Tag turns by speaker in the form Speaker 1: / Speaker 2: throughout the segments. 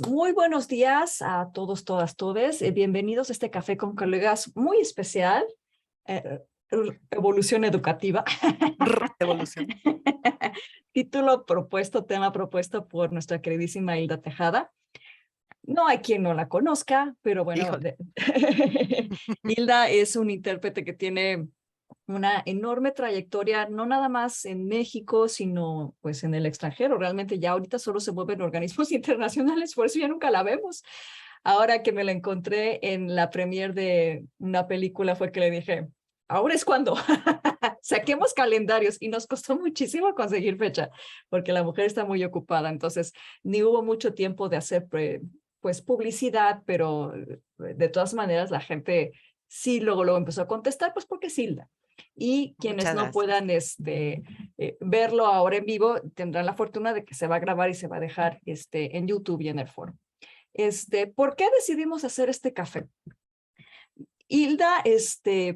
Speaker 1: Muy buenos días a todos, todas, todes. Bienvenidos a este café con colegas muy especial, eh, Evolución Educativa.
Speaker 2: Evolución.
Speaker 1: Título propuesto, tema propuesto por nuestra queridísima Hilda Tejada. No hay quien no la conozca, pero bueno,
Speaker 2: Híjole.
Speaker 1: Hilda es un intérprete que tiene una enorme trayectoria, no nada más en México, sino pues en el extranjero. Realmente ya ahorita solo se mueven organismos internacionales, por eso ya nunca la vemos. Ahora que me la encontré en la premier de una película fue que le dije, ahora es cuando saquemos calendarios, y nos costó muchísimo conseguir fecha porque la mujer está muy ocupada, entonces ni hubo mucho tiempo de hacer pues publicidad, pero de todas maneras la gente sí luego empezó a contestar, pues porque es Hilda. Y quienes
Speaker 2: Muchas
Speaker 1: no
Speaker 2: gracias.
Speaker 1: puedan verlo ahora en vivo tendrán la fortuna de que se va a grabar y se va a dejar en YouTube y en el foro. ¿Por qué decidimos hacer este café? Hilda,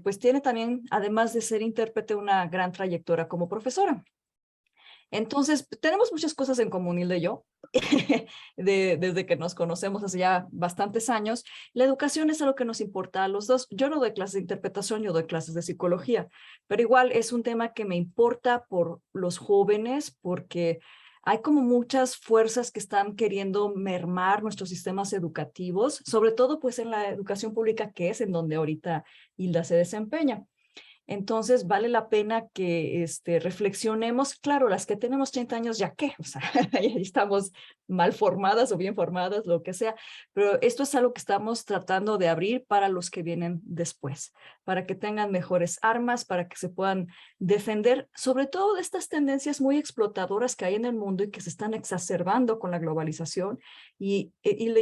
Speaker 1: pues tiene también, además de ser intérprete, una gran trayectoria como profesora. Entonces, tenemos muchas cosas en común, Hilda y yo, desde que nos conocemos hace ya bastantes años. La educación es algo que nos importa a los dos. Yo no doy clases de interpretación, yo doy clases de psicología, pero igual es un tema que me importa por los jóvenes, porque hay como muchas fuerzas que están queriendo mermar nuestros sistemas educativos, sobre todo pues en la educación pública, que es en donde ahorita Hilda se desempeña. Entonces, vale la pena que reflexionemos. Claro, las que tenemos 30 años, ¿ya qué? O sea, ya estamos mal formadas o bien formadas, lo que sea. Pero esto es algo que estamos tratando de abrir para los que vienen después, para que tengan mejores armas, para que se puedan defender, sobre todo de estas tendencias muy explotadoras que hay en el mundo y que se están exacerbando con la globalización. Y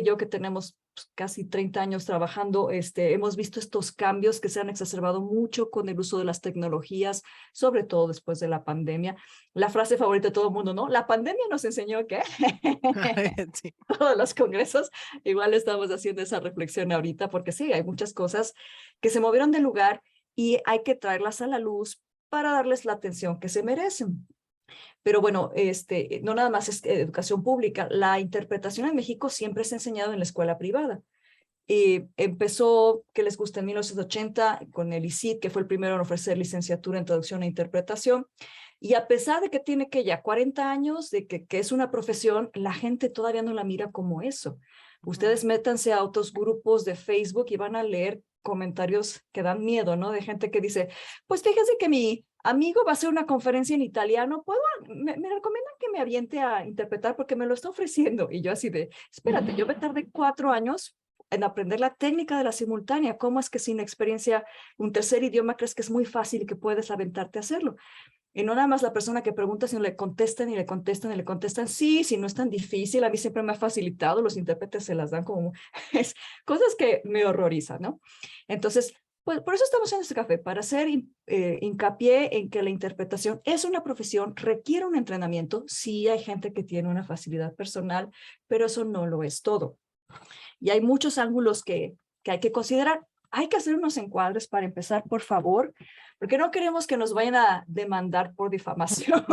Speaker 1: yo que tenemos pues, casi 30 años trabajando, hemos visto estos cambios que se han exacerbado mucho con el uso de las tecnologías, sobre todo después de la pandemia. La frase favorita de todo el mundo, ¿no? La pandemia nos enseñó que
Speaker 2: Sí.
Speaker 1: todos los congresos, igual estamos haciendo esa reflexión ahorita, porque sí, hay muchas cosas que se movieron de lugar y hay que traerlas a la luz para darles la atención que se merecen. Pero bueno, no nada más es educación pública. La interpretación en México siempre se ha enseñado en la escuela privada. Empezó, que les gusta, en 1980 con el ICIT, que fue el primero en ofrecer licenciatura en traducción e interpretación. Y a pesar de que tiene que ya 40 años, de que es una profesión, la gente todavía no la mira como eso. Ustedes métanse a otros grupos de Facebook y van a leer comentarios que dan miedo, ¿no? De gente que dice, pues fíjense que mi amigo va a hacer una conferencia en italiano, me recomiendan que me aviente a interpretar porque me lo está ofreciendo. Y yo así de, espérate, yo me tardé 4 años en aprender la técnica de la simultánea. ¿Cómo es que sin experiencia, un tercer idioma, crees que es muy fácil y que puedes aventarte a hacerlo? Y no nada más la persona que pregunta, sino le contestan y le contestan y le contestan. Sí, sí, no es tan difícil. A mí siempre me ha facilitado. Los intérpretes se las dan como es, cosas que me horrorizan, ¿no? Entonces, pues por eso estamos en este café, para hacer hincapié en que la interpretación es una profesión, requiere un entrenamiento. Sí, hay gente que tiene una facilidad personal, pero eso no lo es todo. Y hay muchos ángulos que hay que considerar. Hay que hacer unos encuadres para empezar, por favor, porque no queremos que nos vayan a demandar por difamación.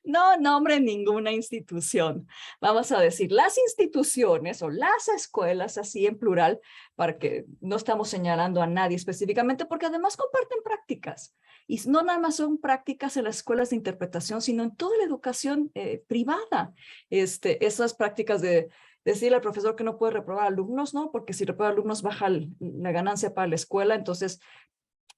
Speaker 1: No nombren ninguna institución. Vamos a decir las instituciones o las escuelas, así en plural, para que no estamos señalando a nadie específicamente, porque además comparten prácticas. Y no nada más son prácticas en las escuelas de interpretación, sino en toda la educación privada. Esas prácticas de decirle al profesor que no puede reprobar alumnos, ¿no? Porque si reprueba alumnos baja la ganancia para la escuela. Entonces,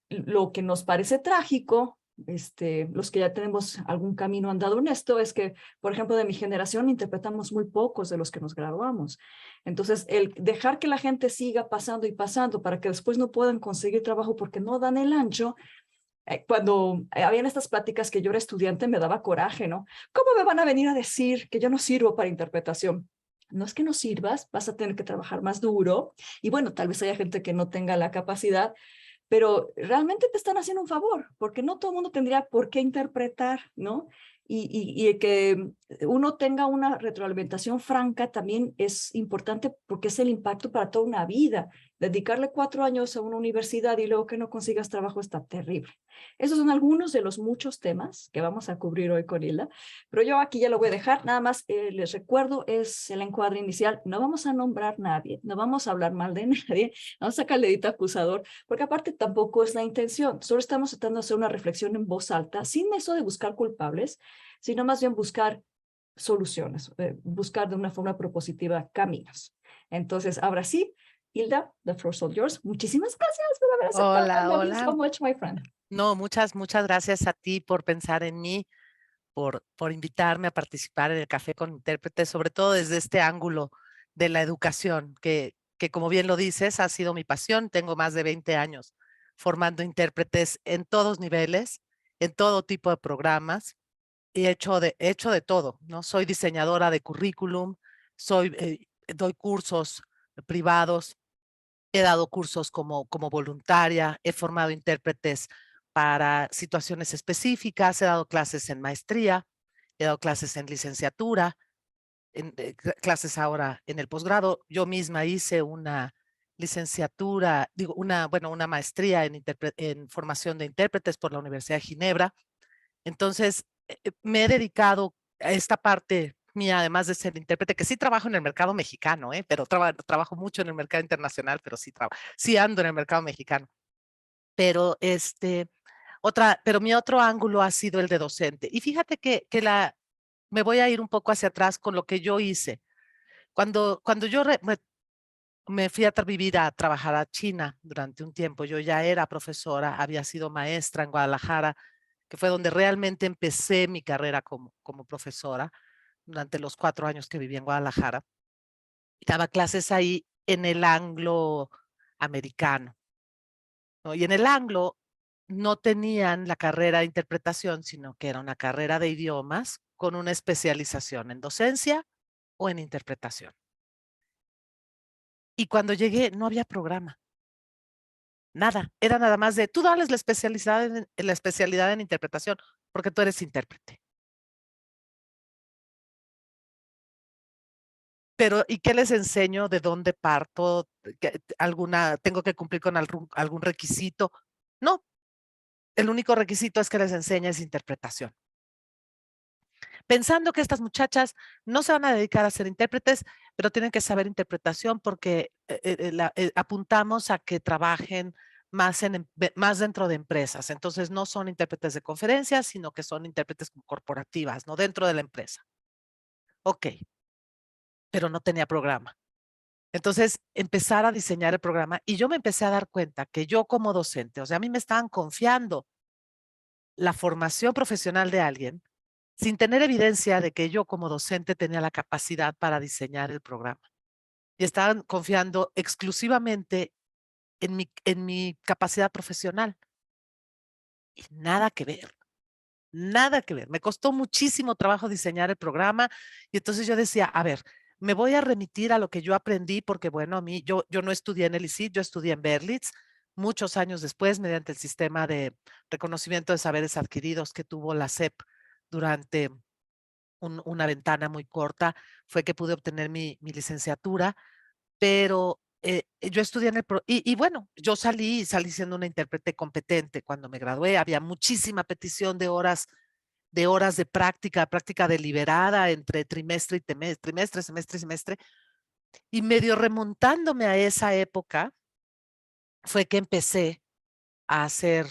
Speaker 1: lo que nos parece trágico, los que ya tenemos algún camino andado en esto, es que, por ejemplo, de mi generación interpretamos muy pocos de los que nos graduamos. Entonces, el dejar que la gente siga pasando y pasando para que después no puedan conseguir trabajo porque no dan el ancho, cuando habían estas pláticas que yo era estudiante, me daba coraje, ¿no? ¿Cómo me van a venir a decir que yo no sirvo para interpretación? No es que no sirvas, vas a tener que trabajar más duro. Y bueno, tal vez haya gente que no tenga la capacidad, pero realmente te están haciendo un favor, porque no todo el mundo tendría por qué interpretar, ¿no? Y que uno tenga una retroalimentación franca también es importante porque es el impacto para toda una vida. Dedicarle 4 años a una universidad y luego que no consigas trabajo está terrible. Esos son algunos de los muchos temas que vamos a cubrir hoy con Hilda, pero yo aquí ya lo voy a dejar. Nada más les recuerdo, es el encuadre inicial. No vamos a nombrar a nadie, no vamos a hablar mal de nadie, vamos a sacar el dedito acusador, porque aparte tampoco es la intención. Solo estamos tratando de hacer una reflexión en voz alta, sin eso de buscar culpables, sino más bien buscar soluciones, buscar de una forma propositiva caminos. Entonces, ahora sí, Hilda, the floor is all yours. Muchísimas gracias por haber aceptado. I
Speaker 2: Hola,
Speaker 1: love you so
Speaker 2: hola.
Speaker 1: much, my friend.
Speaker 2: No, muchas gracias a ti por pensar en mí, por invitarme a participar en el Café con Intérpretes, sobre todo desde este ángulo de la educación, que como bien lo dices, ha sido mi pasión. Tengo más de 20 años formando intérpretes en todos niveles, en todo tipo de programas, y hecho de todo, ¿no? Soy diseñadora de currículum, doy cursos privados. He dado cursos como voluntaria, he formado intérpretes para situaciones específicas, he dado clases en maestría, he dado clases en licenciatura, clases ahora en el posgrado. Yo misma hice una licenciatura, una maestría en formación de intérpretes por la Universidad de Ginebra. Entonces, me he dedicado a esta parte mía, además de ser intérprete, que sí trabajo en el mercado mexicano, pero trabajo mucho en el mercado internacional, pero sí ando en el mercado mexicano. Pero pero mi otro ángulo ha sido el de docente. Y fíjate que me voy a ir un poco hacia atrás con lo que yo hice. Cuando yo me fui a vivir a trabajar a China durante un tiempo, yo ya era profesora, había sido maestra en Guadalajara, que fue donde realmente empecé mi carrera como profesora durante los 4 años que viví en Guadalajara. Daba clases ahí en el anglo americano, ¿no? Y en el anglo no tenían la carrera de interpretación, sino que era una carrera de idiomas con una especialización en docencia o en interpretación. Y cuando llegué no había programa, nada. Era nada más de, tú dales la especialidad en interpretación porque tú eres intérprete. Pero, ¿y qué les enseño? ¿De dónde parto? ¿Tengo que cumplir con algún requisito? No, el único requisito es que les enseñes interpretación. Pensando que estas muchachas no se van a dedicar a ser intérpretes, pero tienen que saber interpretación porque apuntamos a que trabajen más dentro de empresas. Entonces, no son intérpretes de conferencias, sino que son intérpretes corporativas, ¿no? Dentro de la empresa. Ok, pero no tenía programa. Entonces, empezar a diseñar el programa y yo me empecé a dar cuenta que yo como docente, o sea, a mí me estaban confiando la formación profesional de alguien sin tener evidencia de que yo como docente tenía la capacidad para diseñar el programa. Y estaban confiando exclusivamente en mi capacidad profesional. Y nada que ver, nada que ver. Me costó muchísimo trabajo diseñar el programa y entonces yo decía, a ver, me voy a remitir a lo que yo aprendí porque, bueno, yo no estudié en el ICIT, yo estudié en Berlitz muchos años después mediante el sistema de reconocimiento de saberes adquiridos que tuvo la SEP durante una ventana muy corta, fue que pude obtener mi licenciatura, pero yo estudié en y bueno, yo salí siendo una intérprete competente cuando me gradué, había muchísima petición de horas de práctica deliberada entre trimestre y trimestre, semestre y semestre, y medio remontándome a esa época fue que empecé a hacer,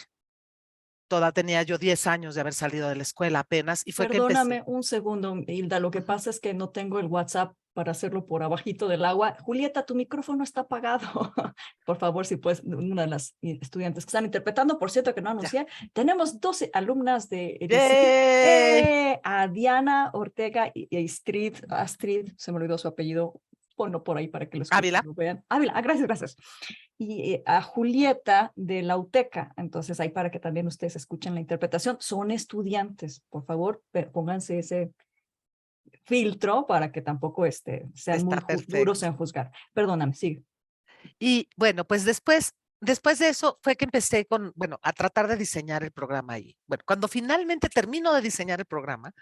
Speaker 2: tenía yo 10 años de haber salido de la escuela apenas, y fue que empecé.
Speaker 1: Perdóname un segundo, Hilda. Lo que
Speaker 2: Ujú.
Speaker 1: pasa es que no tengo el WhatsApp para hacerlo por abajito del agua. Julieta, tu micrófono está apagado. Por favor, si puedes, una de las estudiantes que están interpretando, por cierto, que no
Speaker 2: Ya.
Speaker 1: anuncié, tenemos 12 alumnas de ELICIT.
Speaker 2: ¡Yay!
Speaker 1: A Diana Ortega y Astrid, se me olvidó su apellido, ponlo por ahí para que lo escuchen,
Speaker 2: Ávila.
Speaker 1: lo vean. Ávila, gracias, gracias. Y a Julieta de la UTECA. Entonces, ahí para que también ustedes escuchen la interpretación. Son estudiantes, por favor, pónganse ese filtro para que tampoco sean muy
Speaker 2: Está
Speaker 1: duros
Speaker 2: perfecto.
Speaker 1: en juzgar. Perdóname, sigue.
Speaker 2: Y bueno, pues después de eso fue que empecé a tratar de diseñar el programa ahí. Bueno, cuando finalmente termino de diseñar el programa,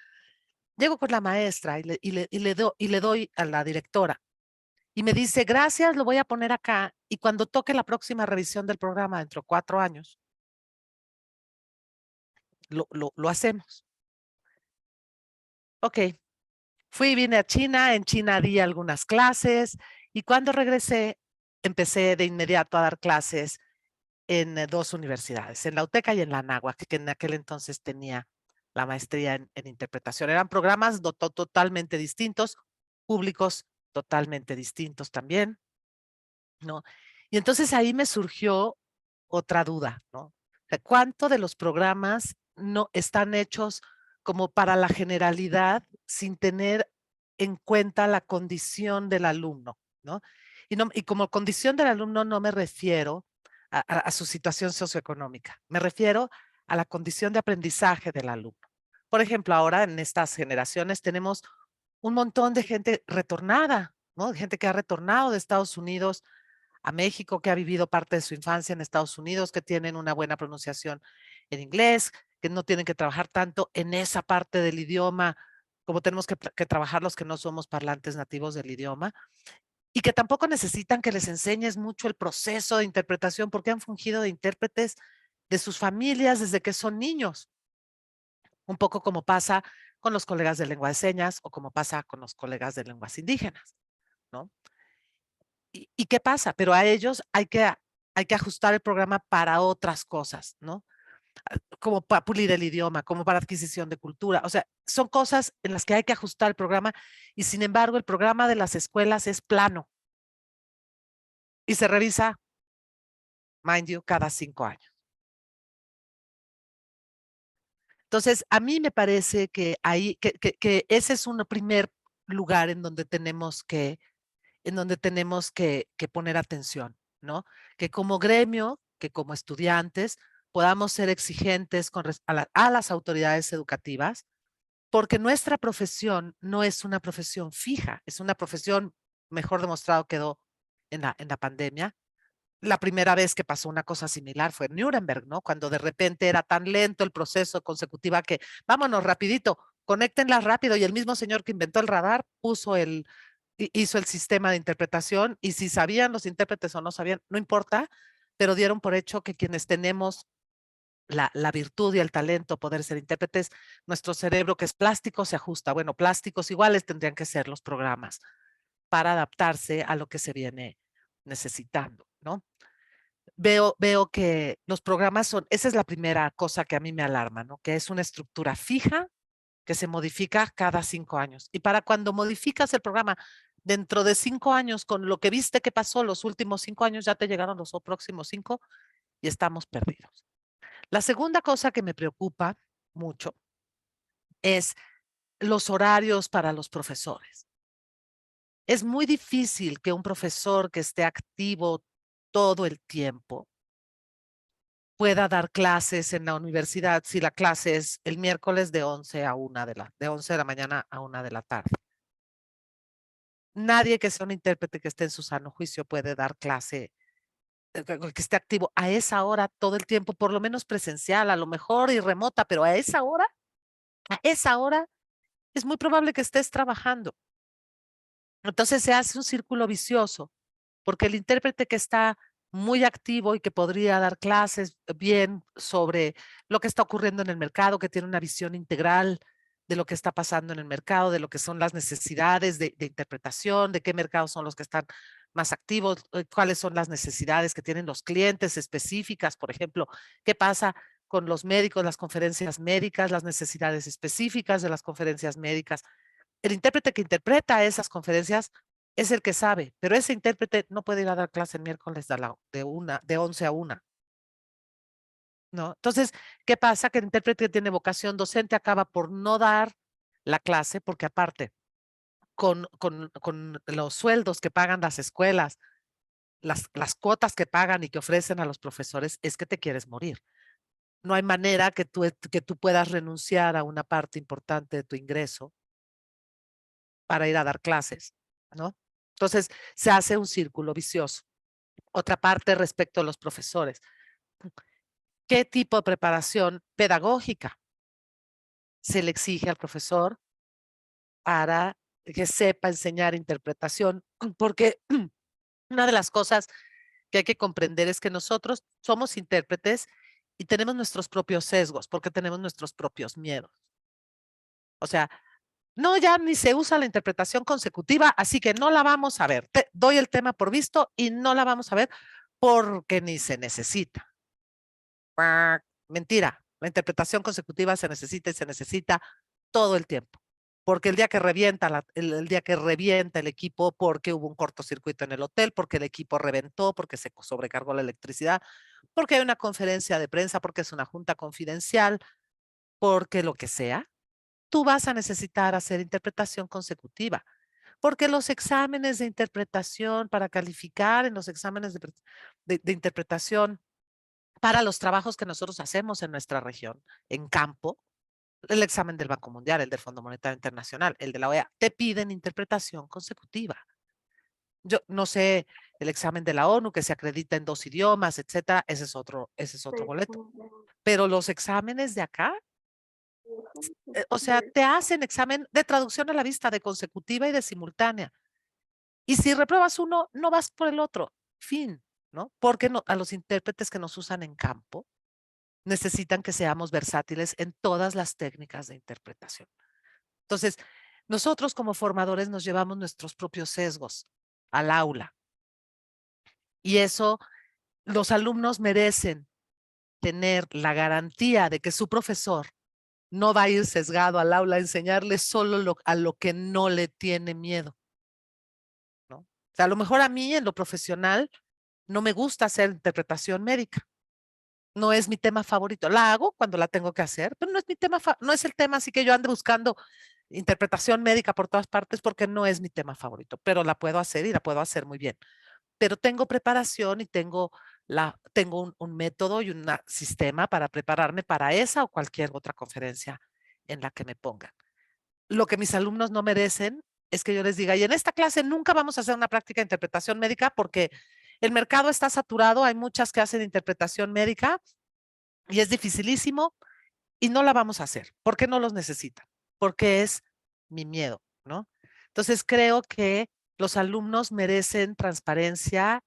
Speaker 2: Llego con la maestra y le doy a la directora. Y me dice, gracias, lo voy a poner acá. Y cuando toque la próxima revisión del programa dentro de 4 años, lo hacemos. Ok, fui, vine a China, en China di algunas clases y cuando regresé empecé de inmediato a dar clases en 2 universidades, en la UTECA y en la Anáhuac, que en aquel entonces tenía la maestría en interpretación. Eran programas totalmente distintos, públicos totalmente distintos también, ¿no? Y entonces ahí me surgió otra duda, ¿no? O sea, ¿cuánto de los programas no están hechos como para la generalidad sin tener en cuenta la condición del alumno, ¿no? Y como condición del alumno no me refiero a su situación socioeconómica, me refiero a la condición de aprendizaje del alumno. Por ejemplo, ahora en estas generaciones tenemos un montón de gente retornada, ¿no? Gente que ha retornado de Estados Unidos a México, que ha vivido parte de su infancia en Estados Unidos, que tienen una buena pronunciación en inglés, que no tienen que trabajar tanto en esa parte del idioma como tenemos que trabajar los que no somos parlantes nativos del idioma, y que tampoco necesitan que les enseñes mucho el proceso de interpretación porque han fungido de intérpretes de sus familias desde que son niños, un poco como pasa con los colegas de lengua de señas o como pasa con los colegas de lenguas indígenas, ¿no? ¿Y qué pasa? Pero a ellos hay que ajustar el programa para otras cosas, ¿no? Como para pulir el idioma, como para adquisición de cultura. O sea, son cosas en las que hay que ajustar el programa y sin embargo el programa de las escuelas es plano y se revisa, mind you, cada 5 años. Entonces, a mí me parece que que ese es un primer lugar en donde tenemos que poner atención, ¿no? Que como gremio, que como estudiantes, podamos ser exigentes a las autoridades educativas, porque nuestra profesión no es una profesión fija, es una profesión, mejor demostrado quedó en la pandemia. La primera vez que pasó una cosa similar fue en Nuremberg, ¿no? Cuando de repente era tan lento el proceso consecutiva que vámonos rapidito, conéctenlas rápido y el mismo señor que inventó el radar hizo el sistema de interpretación y si sabían los intérpretes o no sabían, no importa, pero dieron por hecho que quienes tenemos la virtud y el talento poder ser intérpretes, nuestro cerebro que es plástico se ajusta. Bueno, plásticos iguales tendrían que ser los programas para adaptarse a lo que se viene necesitando, ¿no? Veo que los programas son, esa es la primera cosa que a mí me alarma, ¿no? Que es una estructura fija que se modifica cada 5 años. Y para cuando modificas el programa dentro de 5 años, con lo que viste que pasó los últimos 5 años, ya te llegaron los próximos 5 y estamos perdidos. La segunda cosa que me preocupa mucho es los horarios para los profesores. Es muy difícil que un profesor que esté activo todo el tiempo pueda dar clases en la universidad si la clase es el miércoles de 11 a 1 de 11 de la mañana a 1 de la tarde. Nadie que sea un intérprete que esté en su sano juicio puede dar clase, que esté activo a esa hora todo el tiempo, por lo menos presencial, a lo mejor y remota, pero a esa hora es muy probable que estés trabajando. Entonces se hace un círculo vicioso, porque el intérprete que está muy activo y que podría dar clases bien sobre lo que está ocurriendo en el mercado, que tiene una visión integral de lo que está pasando en el mercado, de lo que son las necesidades de interpretación, de qué mercados son los que están más activos, cuáles son las necesidades que tienen los clientes específicas, por ejemplo, qué pasa con los médicos, las conferencias médicas, las necesidades específicas de las conferencias médicas. El intérprete que interpreta esas conferencias es el que sabe, pero ese intérprete no puede ir a dar clase el miércoles de 11 a 1, ¿no? Entonces, ¿qué pasa? Que el intérprete que tiene vocación docente acaba por no dar la clase, porque aparte, con los sueldos que pagan las escuelas, las cuotas que pagan y que ofrecen a los profesores, es que te quieres morir. No hay manera que tú puedas renunciar a una parte importante de tu ingreso para ir a dar clases, ¿no? Entonces, se hace un círculo vicioso. Otra parte respecto a los profesores. ¿Qué tipo de preparación pedagógica se le exige al profesor para que sepa enseñar interpretación, porque una de las cosas que hay que comprender es que nosotros somos intérpretes y tenemos nuestros propios sesgos, porque tenemos nuestros propios miedos. O sea, no, ya ni se usa la interpretación consecutiva, así que no la vamos a ver. Te doy el tema por visto y no la vamos a ver porque ni se necesita. Mentira, la interpretación consecutiva se necesita y se necesita todo el tiempo. Porque el día que revienta, el día que revienta el equipo, porque hubo un cortocircuito en el hotel, porque el equipo reventó, porque se sobrecargó la electricidad, porque hay una conferencia de prensa, porque es una junta confidencial, porque lo que sea, tú vas a necesitar hacer interpretación consecutiva. Porque los exámenes de interpretación para calificar en los exámenes de interpretación para los trabajos que nosotros hacemos en nuestra región, en campo, el examen del Banco Mundial, el del Fondo Monetario Internacional, el de la OEA, te piden interpretación consecutiva. Yo no sé, el examen de la ONU que se acredita en 2 idiomas, etcétera, ese es otro boleto. Pero los exámenes de acá, o sea, te hacen examen de traducción a la vista, de consecutiva y de simultánea. Y si repruebas uno, no vas por el otro. Fin, ¿no? Porque no, a los intérpretes que nos usan en campo necesitan que seamos versátiles en todas las técnicas de interpretación. Entonces, nosotros como formadores nos llevamos nuestros propios sesgos al aula. Y eso, los alumnos merecen tener la garantía de que su profesor no va a ir sesgado al aula a enseñarle solo a lo que no le tiene miedo, ¿no? O sea, a lo mejor a mí en lo profesional no me gusta hacer interpretación médica. No es mi tema favorito. La hago cuando la tengo que hacer, pero no es mi tema, no es el tema así que yo ande buscando interpretación médica por todas partes porque no es mi tema favorito, pero la puedo hacer y la puedo hacer muy bien. Pero tengo preparación y tengo un método y un sistema para prepararme para esa o cualquier otra conferencia en la que me pongan. Lo que mis alumnos no merecen es que yo les diga, y en esta clase nunca vamos a hacer una práctica de interpretación médica porque el mercado está saturado, hay muchas que hacen interpretación médica y es dificilísimo y no la vamos a hacer. ¿Por qué no los necesitan? Porque es mi miedo, ¿no? Entonces creo que los alumnos merecen transparencia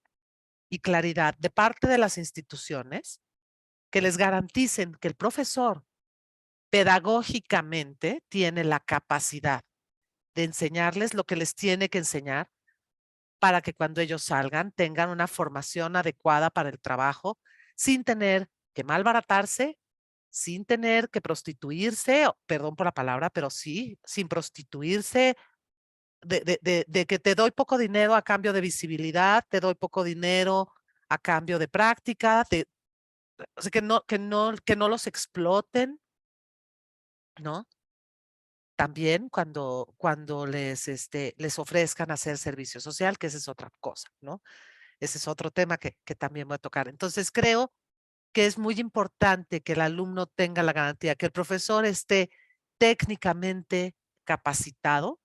Speaker 2: y claridad de parte de las instituciones que les garanticen que el profesor pedagógicamente tiene la capacidad de enseñarles lo que les tiene que enseñar para que cuando ellos salgan tengan una formación adecuada para el trabajo sin tener que malbaratarse, sin tener que prostituirse, perdón por la palabra, pero sí, sin prostituirse, de que te doy poco dinero a cambio de visibilidad, te doy poco dinero a cambio de práctica, o sea, que no los exploten, ¿no? También cuando les ofrezcan hacer servicio social, que esa es otra cosa, ¿no? Ese es otro tema que también voy a tocar. Entonces, creo que es muy importante que el alumno tenga la garantía, que el profesor esté técnicamente capacitado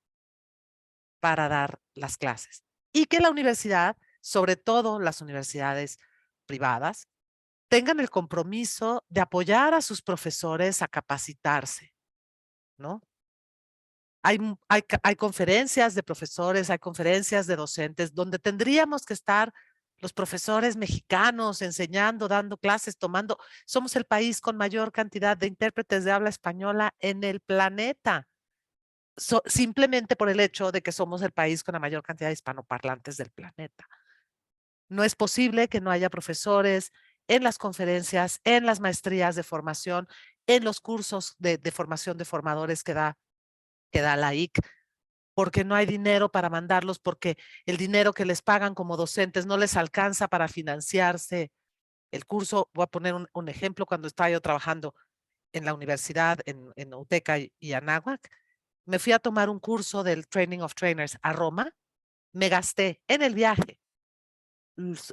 Speaker 2: para dar las clases y que la universidad, sobre todo las universidades privadas, tengan el compromiso de apoyar a sus profesores a capacitarse, ¿no? Hay conferencias de profesores, hay conferencias de docentes donde tendríamos que estar los profesores mexicanos enseñando, dando clases, tomando. Somos el país con mayor cantidad de intérpretes de habla española en el planeta. Simplemente por el hecho de que somos el país con la mayor cantidad de hispanoparlantes del planeta. No es posible que no haya profesores en las conferencias, en las maestrías de formación, en los cursos de formación de formadores que da la IC, porque no hay dinero para mandarlos, porque el dinero que les pagan como docentes no les alcanza para financiarse el curso. Voy a poner un ejemplo. Cuando estaba yo trabajando en la universidad, en UTECA y Anáhuac, me fui a tomar un curso del Training of Trainers a Roma. Me gasté en el viaje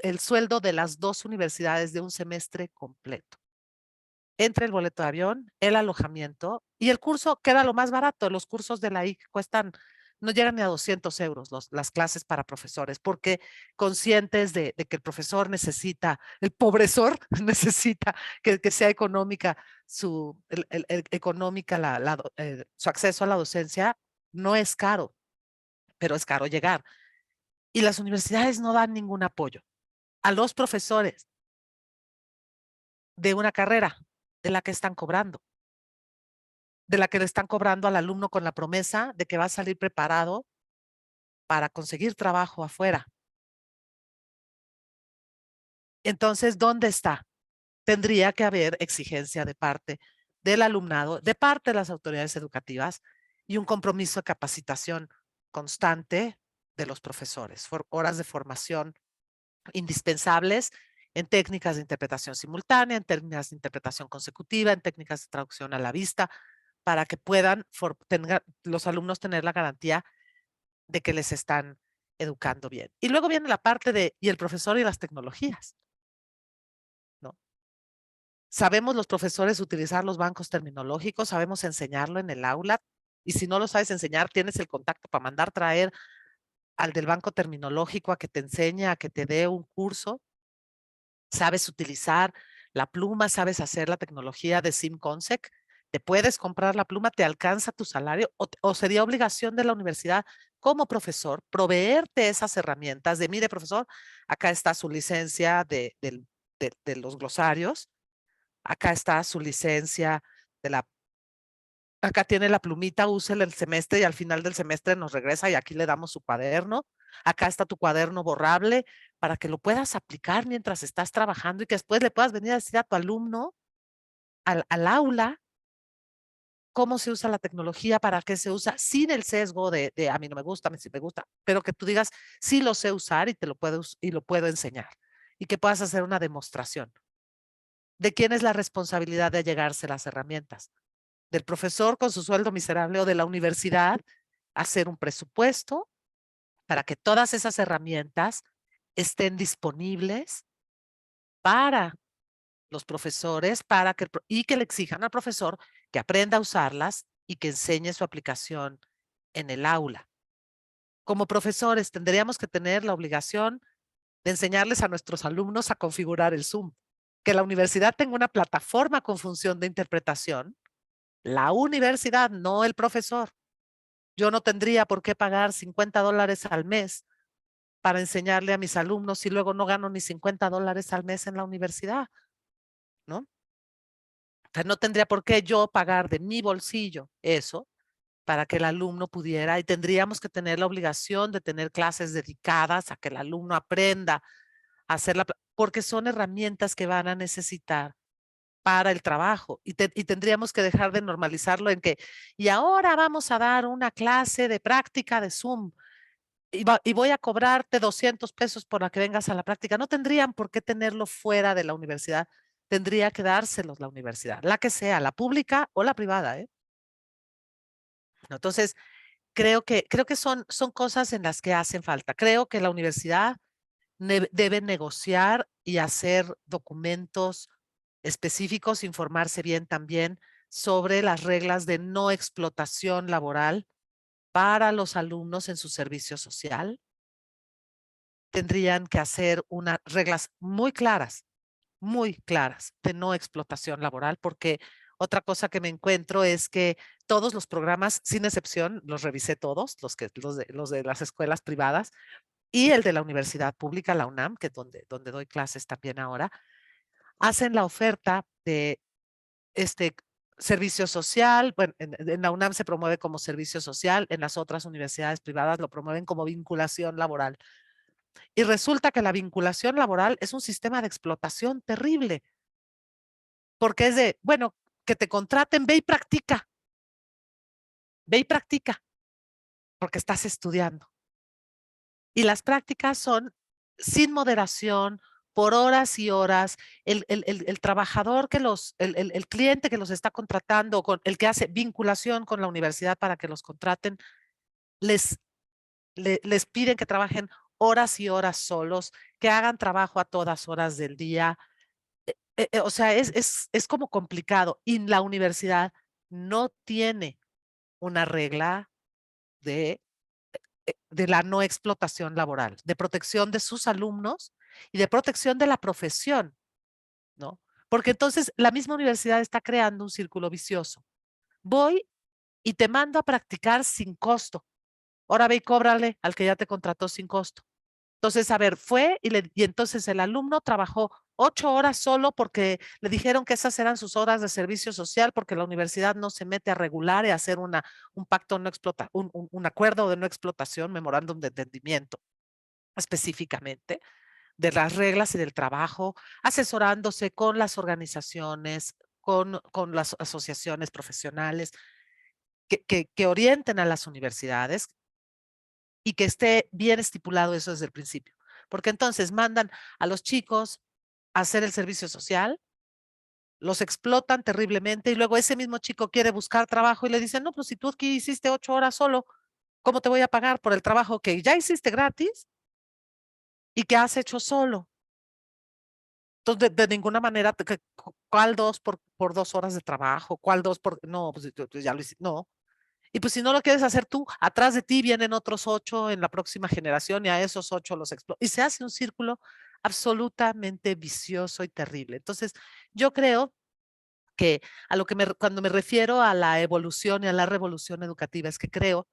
Speaker 2: el sueldo de las 2 universidades de un semestre completo. Entre el boleto de avión, el alojamiento y el curso, que era lo más barato. Los cursos de la IC no llegan ni a 200 euros las clases para profesores, porque conscientes de que el profesor necesita, el pobresor necesita que sea económica económica su acceso a la docencia, No es caro, pero es caro llegar. Y las universidades no dan ningún apoyo a los profesores de una carrera de la que están cobrando, de la que le están cobrando al alumno con la promesa de que va a salir preparado para conseguir trabajo afuera. Entonces, ¿dónde está? Tendría que haber exigencia de parte del alumnado, de parte de las autoridades educativas y un compromiso de capacitación constante de los profesores, horas de formación indispensables en técnicas de interpretación simultánea, en técnicas de interpretación consecutiva, en técnicas de traducción a la vista, para que puedan los alumnos tener la garantía de que les están educando bien. Y luego viene la parte de, y el profesor y las tecnologías, ¿no? Sabemos los profesores utilizar los bancos terminológicos, sabemos enseñarlo en el aula, y si no lo sabes enseñar, tienes el contacto para mandar traer al del banco terminológico a que te enseñe, a que te dé un curso. Sabes utilizar la pluma, sabes hacer la tecnología de SimConsec, te puedes comprar la pluma, te alcanza tu salario, o sería obligación de la universidad como profesor proveerte esas herramientas de, mire, profesor, acá está su licencia de los glosarios, acá está su licencia de la, acá tiene la plumita, úsela el semestre y al final del semestre nos regresa y aquí le damos su cuaderno. Acá está tu cuaderno borrable para que lo puedas aplicar mientras estás trabajando y que después le puedas venir a decir a tu alumno, al aula, cómo se usa la tecnología, para qué se usa, sin el sesgo de a mí no me gusta, a mí sí me gusta, pero que tú digas, sí lo sé usar y lo puedo enseñar. Y que puedas hacer una demostración de quién es la responsabilidad de allegarse las herramientas. Del profesor con su sueldo miserable o de la universidad, hacer un presupuesto para que todas esas herramientas estén disponibles para los profesores y que le exijan al profesor que aprenda a usarlas y que enseñe su aplicación en el aula. Como profesores tendríamos que tener la obligación de enseñarles a nuestros alumnos a configurar el Zoom, que la universidad tenga una plataforma con función de interpretación, la universidad, no el profesor. Yo no tendría por qué pagar $50 al mes para enseñarle a mis alumnos y luego no gano ni $50 al mes en la universidad, ¿no? O sea, no tendría por qué yo pagar de mi bolsillo eso para que el alumno pudiera, y tendríamos que tener la obligación de tener clases dedicadas a que el alumno aprenda a hacerla, porque son herramientas que van a necesitar para el trabajo y tendríamos que dejar de normalizarlo en que, y ahora vamos a dar una clase de práctica de Zoom y voy a cobrarte $200 por la que vengas a la práctica. No tendrían por qué tenerlo fuera de la universidad. Tendría que dárselos la universidad, la que sea, la pública o la privada, ¿eh? Entonces, creo que son cosas en las que hacen falta. Creo que la universidad debe negociar y hacer documentos específicos, informarse bien también sobre las reglas de no explotación laboral para los alumnos en su servicio social. Tendrían que hacer unas reglas muy claras de no explotación laboral, porque otra cosa que me encuentro es que todos los programas, sin excepción, los revisé todos, los de las escuelas privadas y el de la universidad pública, la UNAM, que es donde doy clases también ahora, hacen la oferta de este servicio social. Bueno, en la UNAM se promueve como servicio social, en las otras universidades privadas lo promueven como vinculación laboral. Y resulta que la vinculación laboral es un sistema de explotación terrible, porque es de, bueno, que te contraten, ve y practica, porque estás estudiando. Y las prácticas son sin moderación, por horas y horas. El trabajador el cliente que los está contratando, el que hace vinculación con la universidad para que los contraten, les, les piden que trabajen horas y horas solos, que hagan trabajo a todas horas del día. O sea, es como complicado. Y la universidad no tiene una regla de la no explotación laboral, de protección de sus alumnos y de protección de la profesión, ¿no? Porque entonces la misma universidad está creando un círculo vicioso. Voy y te mando a practicar sin costo. Ahora ve y cóbrale al que ya te contrató sin costo. Entonces, a ver, fue y entonces el alumno trabajó 8 horas solo porque le dijeron que esas eran sus horas de servicio social, porque la universidad no se mete a regular y a hacer un pacto no explota, un acuerdo de no explotación, memorándum de entendimiento específicamente de las reglas y del trabajo, asesorándose con las organizaciones, con las asociaciones profesionales que orienten a las universidades y que esté bien estipulado eso desde el principio. Porque entonces mandan a los chicos a hacer el servicio social, los explotan terriblemente y luego ese mismo chico quiere buscar trabajo y le dicen, no, pues si tú aquí hiciste 8 horas solo, ¿cómo te voy a pagar por el trabajo que ya hiciste gratis y que has hecho solo? Entonces, de ninguna manera, ¿cuál dos por 2 horas de trabajo? ¿Cuál dos por...? No, pues ya lo hiciste, no. Y pues si no lo quieres hacer tú, atrás de ti vienen otros 8 en la próxima generación y a esos 8 los explotas. Y se hace un círculo absolutamente vicioso y terrible. Entonces, yo creo que a lo que cuando me refiero a la evolución y a la revolución educativa, es que creo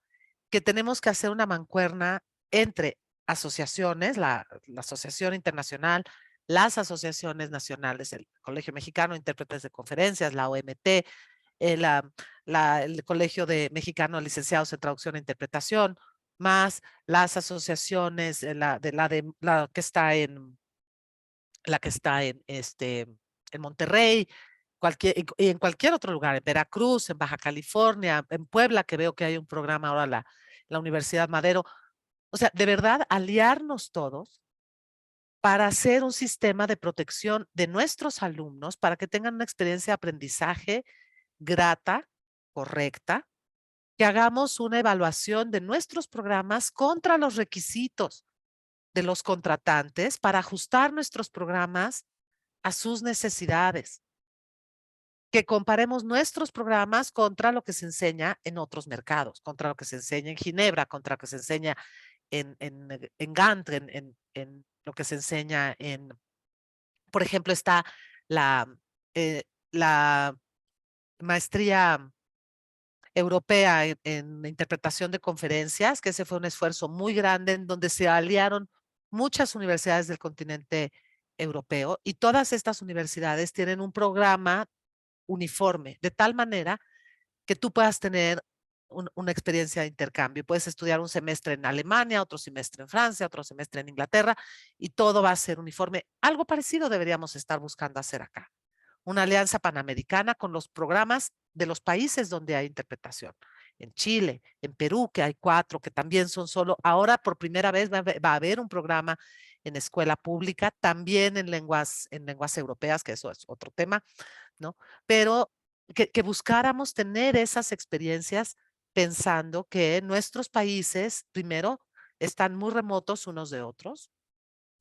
Speaker 2: que tenemos que hacer una mancuerna entre asociaciones, la Asociación Internacional, las asociaciones nacionales, el Colegio Mexicano de Intérpretes de Conferencias, la OMT, el Colegio de Mexicano de Licenciados en Traducción e Interpretación, más las asociaciones, la que está en Monterrey, y en cualquier otro lugar, en Veracruz, en Baja California, en Puebla, que veo que hay un programa ahora, la Universidad Madero. O sea, de verdad, aliarnos todos para hacer un sistema de protección de nuestros alumnos para que tengan una experiencia de aprendizaje grata, correcta, que hagamos una evaluación de nuestros programas contra los requisitos de los contratantes para ajustar nuestros programas a sus necesidades, que comparemos nuestros programas contra lo que se enseña en otros mercados, contra lo que se enseña en Ginebra, contra lo que se enseña en Gant, en lo que se enseña por ejemplo, está la, la maestría europea en interpretación de conferencias, que ese fue un esfuerzo muy grande en donde se aliaron muchas universidades del continente europeo y todas estas universidades tienen un programa uniforme, de tal manera que tú puedas tener una experiencia de intercambio. Puedes estudiar un semestre en Alemania, otro semestre en Francia, otro semestre en Inglaterra y todo va a ser uniforme. Algo parecido deberíamos estar buscando hacer acá. Una alianza panamericana con los programas de los países donde hay interpretación. En Chile, en Perú, que hay 4, que también son solo, ahora por primera vez va a haber un programa en escuela pública, también en lenguas europeas, que eso es otro tema, ¿no? Pero que buscáramos tener esas experiencias pensando que nuestros países, primero, están muy remotos unos de otros.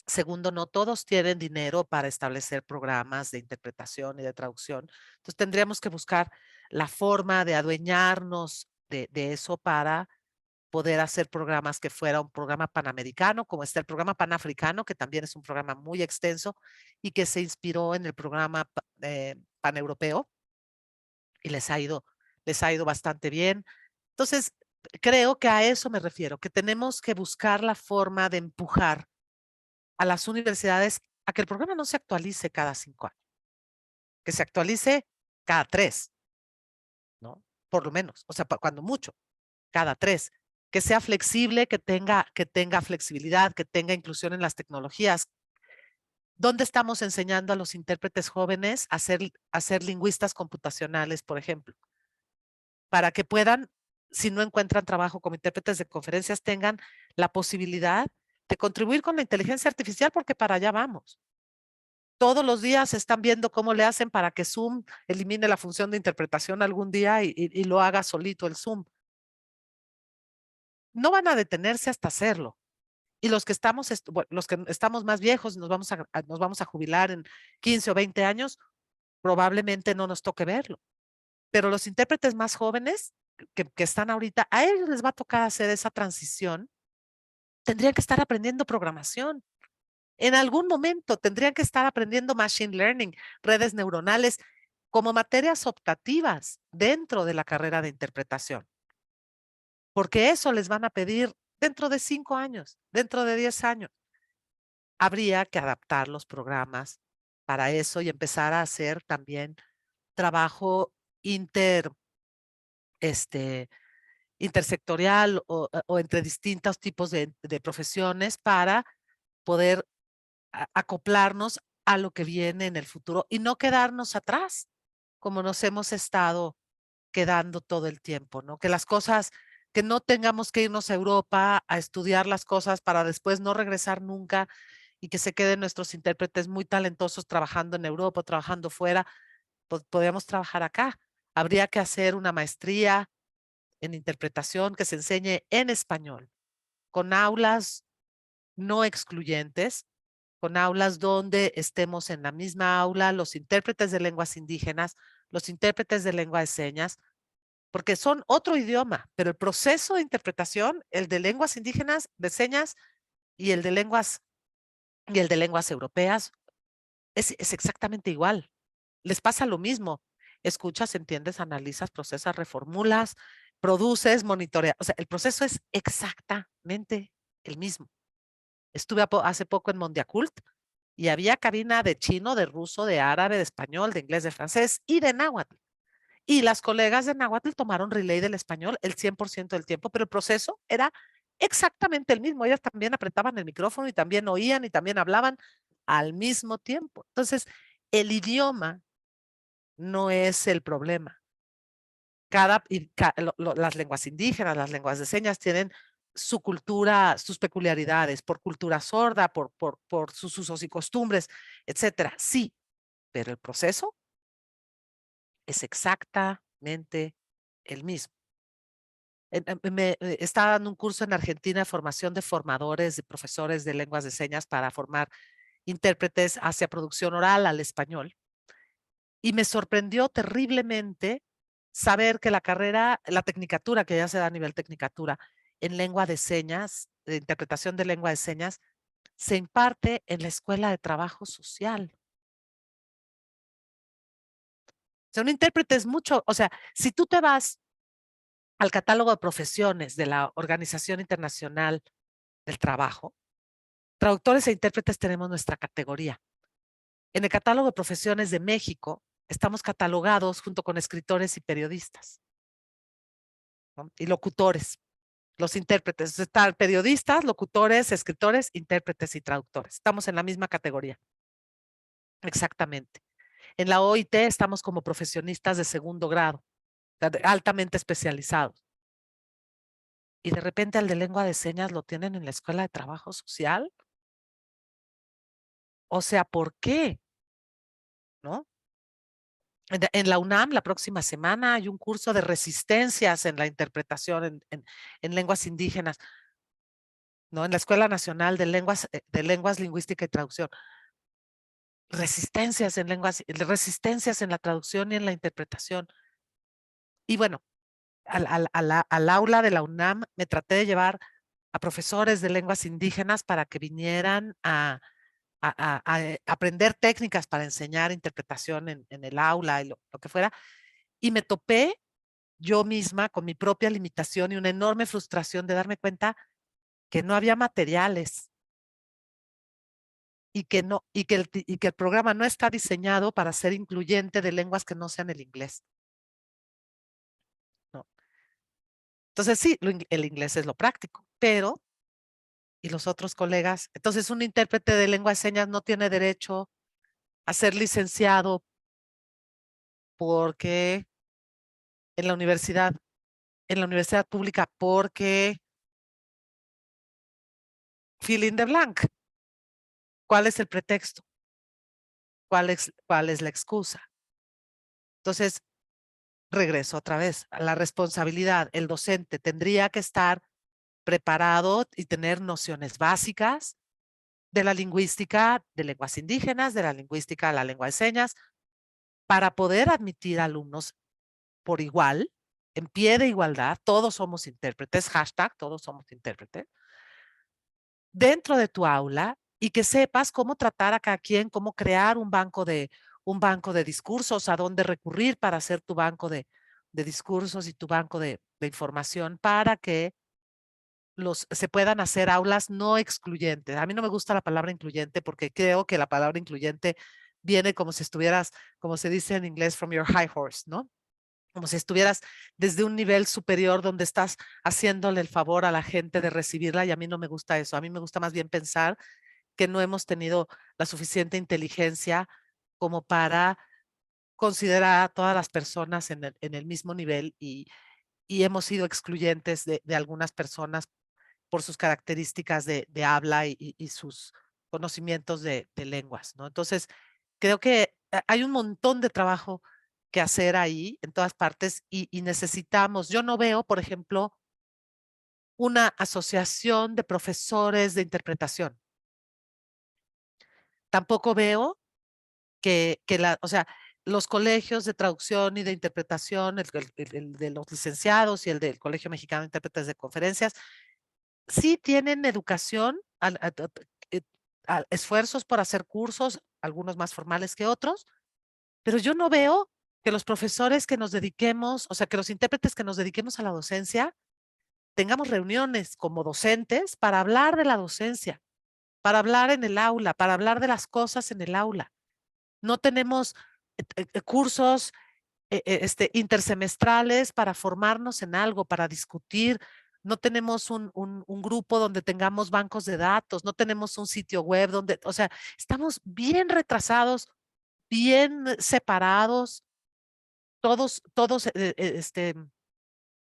Speaker 2: Segundo, no todos tienen dinero para establecer programas de interpretación y de traducción. Entonces tendríamos que buscar la forma de adueñarnos de eso para poder hacer programas que fuera un programa panamericano, como está el programa panafricano, que también es un programa muy extenso y que se inspiró en el programa paneuropeo y les ha ido bastante bien. Entonces, creo que a eso me refiero, que tenemos que buscar la forma de empujar a las universidades a que el programa no se actualice cada 5 años, que se actualice cada 3, ¿no? Por lo menos, o sea, cuando mucho, cada 3, que sea flexible, que tenga flexibilidad, que tenga inclusión en las tecnologías. ¿Dónde estamos enseñando a los intérpretes jóvenes a ser lingüistas computacionales, por ejemplo? Para que puedan, si no encuentran trabajo como intérpretes de conferencias, tengan la posibilidad de contribuir con la inteligencia artificial, porque para allá vamos. Todos los días están viendo cómo le hacen para que Zoom elimine la función de interpretación algún día y lo haga solito el Zoom. No van a detenerse hasta hacerlo. Y los que estamos más viejos, nos vamos a jubilar en 15 o 20 años, probablemente no nos toque verlo. Pero los intérpretes más jóvenes que están ahorita, a ellos les va a tocar hacer esa transición. Tendrían que estar aprendiendo programación. En algún momento tendrían que estar aprendiendo machine learning, redes neuronales, como materias optativas dentro de la carrera de interpretación, porque eso les van a pedir dentro de 5 años, dentro de 10 años. Habría que adaptar los programas para eso y empezar a hacer también trabajo inter, este, intersectorial o entre distintos tipos de profesiones para poder acoplarnos a lo que viene en el futuro y no quedarnos atrás, como nos hemos estado quedando todo el tiempo, ¿no? Que las cosas, que no tengamos que irnos a Europa a estudiar las cosas para después no regresar nunca y que se queden nuestros intérpretes muy talentosos trabajando en Europa, trabajando fuera, pues podríamos trabajar acá. Habría que hacer una maestría en interpretación que se enseñe en español, con aulas no excluyentes, con aulas donde estemos en la misma aula los intérpretes de lenguas indígenas, los intérpretes de lengua de señas, porque son otro idioma, pero el proceso de interpretación, el de lenguas indígenas, de señas y el de lenguas europeas, es exactamente igual. Les pasa lo mismo. Escuchas, entiendes, analizas, procesas, reformulas, produces, monitoreas. O sea, el proceso es exactamente el mismo. Estuve hace poco en Mondiacult y había cabina de chino, de ruso, de árabe, de español, de inglés, de francés y de náhuatl. Y las colegas de náhuatl tomaron relay del español el 100% del tiempo, pero el proceso era exactamente el mismo. Ellas también apretaban el micrófono y también oían y también hablaban al mismo tiempo. Entonces, el idioma no es el problema. Las lenguas indígenas, las lenguas de señas tienen su cultura, sus peculiaridades, por cultura sorda, por sus usos y costumbres, etcétera. Sí, pero el proceso es exactamente el mismo. Estaba dando un curso en Argentina de formación de formadores, de profesores de lenguas de señas para formar intérpretes hacia producción oral al español. Y me sorprendió terriblemente saber que la carrera, la tecnicatura que ya se da a nivel tecnicatura en lengua de señas, de interpretación de lengua de señas, se imparte en la Escuela de Trabajo Social. O sea, un intérprete es mucho, o sea, si tú te vas al catálogo de profesiones de la Organización Internacional del Trabajo, traductores e intérpretes tenemos nuestra categoría. En el catálogo de profesiones de México, estamos catalogados junto con escritores y periodistas, ¿no? Y locutores, los intérpretes. Están periodistas, locutores, escritores, intérpretes y traductores. Estamos en la misma categoría. Exactamente. En la OIT estamos como profesionistas de segundo grado, altamente especializados. Y de repente al de lengua de señas lo tienen en la Escuela de Trabajo Social. O sea, ¿por qué? ¿No? En la UNAM, la próxima semana, hay un curso de resistencias en la interpretación en lenguas indígenas, ¿no? En la Escuela Nacional de Lenguas Lingüística y Traducción. Resistencias en la traducción y en la interpretación. Y bueno, al aula de la UNAM me traté de llevar a profesores de lenguas indígenas para que vinieran a aprender técnicas para enseñar interpretación en el aula y lo que fuera. Y me topé yo misma con mi propia limitación y una enorme frustración de darme cuenta que no había materiales y que, no, y que el programa no está diseñado para ser incluyente de lenguas que no sean el inglés, ¿no? Entonces sí, el inglés es lo práctico, pero ¿y los otros colegas? Entonces un intérprete de lengua de señas no tiene derecho a ser licenciado porque en la universidad pública, porque fill in the blank. ¿Cuál es el pretexto? ¿Cuál es la excusa? Entonces, regreso otra vez a la responsabilidad. El docente tendría que estar preparado y tener nociones básicas de la lingüística de lenguas indígenas, de la lingüística de la lengua de señas, para poder admitir alumnos por igual, en pie de igualdad, todos somos intérpretes, hashtag, todos somos intérpretes, dentro de tu aula y que sepas cómo tratar a cada quien, cómo crear un banco de un banco de discursos, a dónde recurrir para hacer tu banco de discursos y tu banco de información para que se puedan hacer aulas no excluyentes. A mí no me gusta la palabra incluyente porque creo que la palabra incluyente viene como si estuvieras, como se dice en inglés, from your high horse, ¿no? Como si estuvieras desde un nivel superior donde estás haciéndole el favor a la gente de recibirla, y a mí no me gusta eso. A mí me gusta más bien pensar que no hemos tenido la suficiente inteligencia como para considerar a todas las personas en el mismo nivel, y hemos sido excluyentes de algunas personas por sus características de habla y sus conocimientos de lenguas, ¿no? Entonces, creo que hay un montón de trabajo que hacer ahí en todas partes, y necesitamos, yo no veo, por ejemplo, una asociación de profesores de interpretación. Tampoco veo o sea, los colegios de traducción y de interpretación, el de los licenciados y el del Colegio Mexicano de Intérpretes de Conferencias, sí tienen educación, eh, esfuerzos por hacer cursos, algunos más formales que otros, pero yo no veo que los profesores que nos dediquemos, o sea, que los intérpretes que nos dediquemos a la docencia, tengamos reuniones como docentes para hablar de la docencia, para hablar en el aula, para hablar de las cosas en el aula. No tenemos cursos intersemestrales para formarnos en algo, para discutir. No tenemos un grupo donde tengamos bancos de datos, no tenemos un sitio web donde, o sea, estamos bien retrasados, bien separados, todos,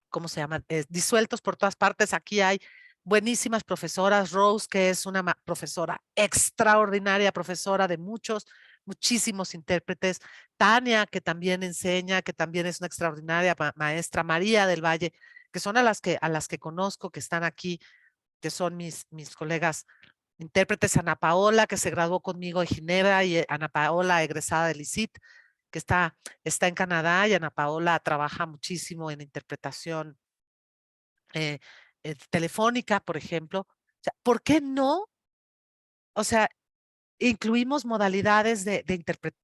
Speaker 2: ¿cómo se llaman? Disueltos por todas partes. Aquí hay buenísimas profesoras, Rose, que es una profesora extraordinaria, profesora de muchísimos intérpretes, Tania, que también enseña, que también es una extraordinaria maestra, María del Valle, que son a las que conozco, que están aquí, que son mis colegas intérpretes, Ana Paola, que se graduó conmigo en Ginebra, y Ana Paola, egresada del ICIT, que está en Canadá, y Ana Paola trabaja muchísimo en interpretación eh, telefónica, por ejemplo. O sea, ¿por qué no? O sea, incluimos modalidades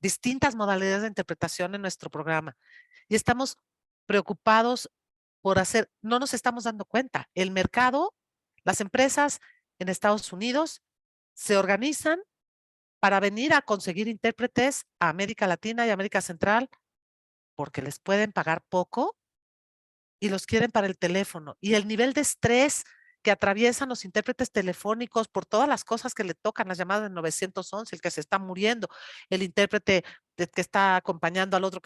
Speaker 2: distintas modalidades de interpretación en nuestro programa, y estamos preocupados por no nos estamos dando cuenta. El mercado, las empresas en Estados Unidos se organizan para venir a conseguir intérpretes a América Latina y América Central porque les pueden pagar poco y los quieren para el teléfono. Y el nivel de estrés que atraviesan los intérpretes telefónicos por todas las cosas que le tocan, las llamadas de 911, el que se está muriendo, el intérprete que está acompañando al otro,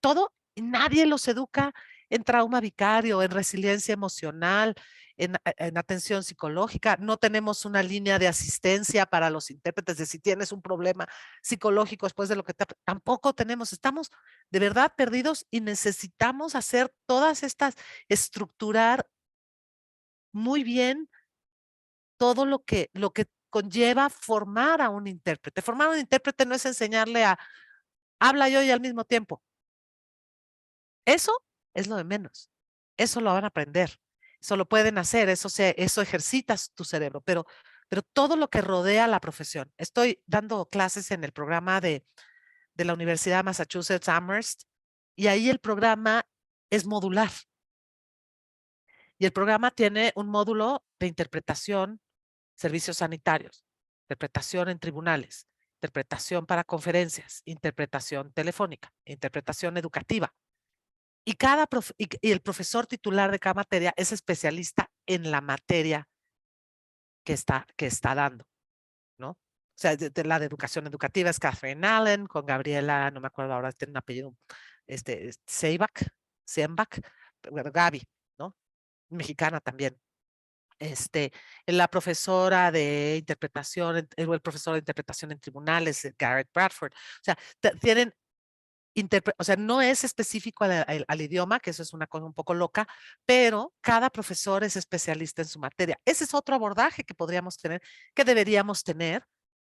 Speaker 2: todo, nadie los educa en trauma vicario, en resiliencia emocional, en atención psicológica. No tenemos una línea de asistencia para los intérpretes de si tienes un problema psicológico después de lo que tampoco tenemos. Estamos de verdad perdidos y necesitamos hacer todas estas, estructurar muy bien todo lo que conlleva formar a un intérprete. Formar a un intérprete no es enseñarle a habla yo y al mismo tiempo. Eso es lo de menos. Eso lo van a aprender. Eso lo pueden hacer. Eso ejercitas tu cerebro. Pero todo lo que rodea la profesión. Estoy dando clases en el programa de la Universidad de Massachusetts Amherst, y ahí el programa es modular. Y el programa tiene un módulo de interpretación, servicios sanitarios, interpretación en tribunales, interpretación para conferencias, interpretación telefónica, interpretación educativa. Y el profesor titular de cada materia es especialista en la materia que está dando, ¿no? O sea, la de educación educativa es Catherine Allen, con Gabriela, no me acuerdo ahora, tiene un apellido, Seimbach, bueno, Gaby, ¿no? Mexicana también. La profesora de interpretación, el profesor de interpretación en tribunales, Garrett Bradford. O sea, tienen, o sea, no es específico al idioma, que eso es una cosa un poco loca, pero cada profesor es especialista en su materia. Ese es otro abordaje que podríamos tener, que deberíamos tener,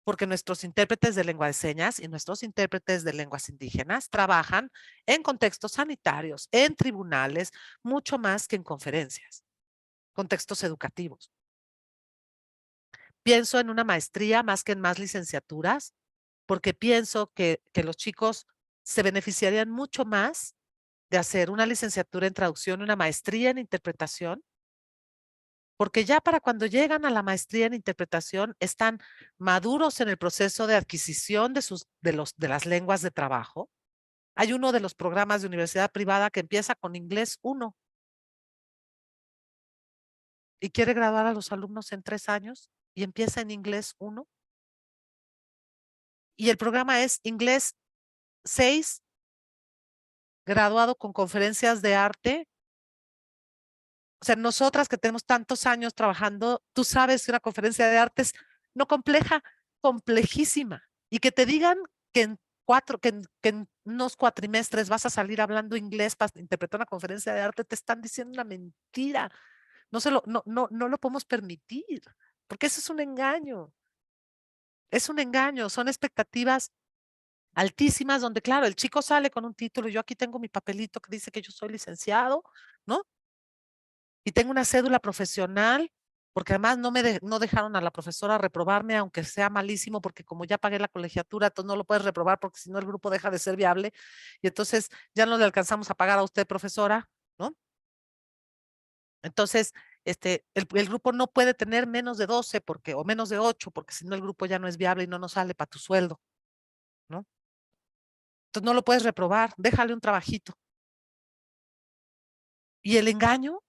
Speaker 2: porque nuestros intérpretes de lengua de señas y nuestros intérpretes de lenguas indígenas trabajan en contextos sanitarios, en tribunales, mucho más que en conferencias, contextos educativos. Pienso en una maestría más que en más licenciaturas, porque pienso que los chicos se beneficiarían mucho más de hacer una licenciatura en traducción, una maestría en interpretación, porque ya para cuando llegan a la maestría en interpretación están maduros en el proceso de adquisición de las lenguas de trabajo. Hay uno de los programas de universidad privada que empieza con inglés 1 y quiere graduar a los alumnos en 3 años y empieza en inglés 1. Y el programa es inglés 6, graduado con conferencias de arte. O sea, nosotras que tenemos tantos años trabajando, tú sabes que una conferencia de arte es no compleja, complejísima. Y que te digan que en unos cuatrimestres vas a salir hablando inglés para interpretar una conferencia de arte, te están diciendo una mentira. No lo podemos permitir, porque eso es un engaño. Es un engaño, son expectativas altísimas donde, claro, el chico sale con un título, yo aquí tengo mi papelito que dice que yo soy licenciado, ¿no? Y tengo una cédula profesional, porque además no dejaron a la profesora reprobarme, aunque sea malísimo, porque como ya pagué la colegiatura, entonces no lo puedes reprobar porque si no el grupo deja de ser viable y entonces ya no le alcanzamos a pagar a usted, profesora, ¿no? Entonces, el grupo no puede tener menos de 12 o menos de 8, porque si no el grupo ya no es viable y no nos sale para tu sueldo, ¿no? Entonces no lo puedes reprobar, déjale un trabajito. Y el engaño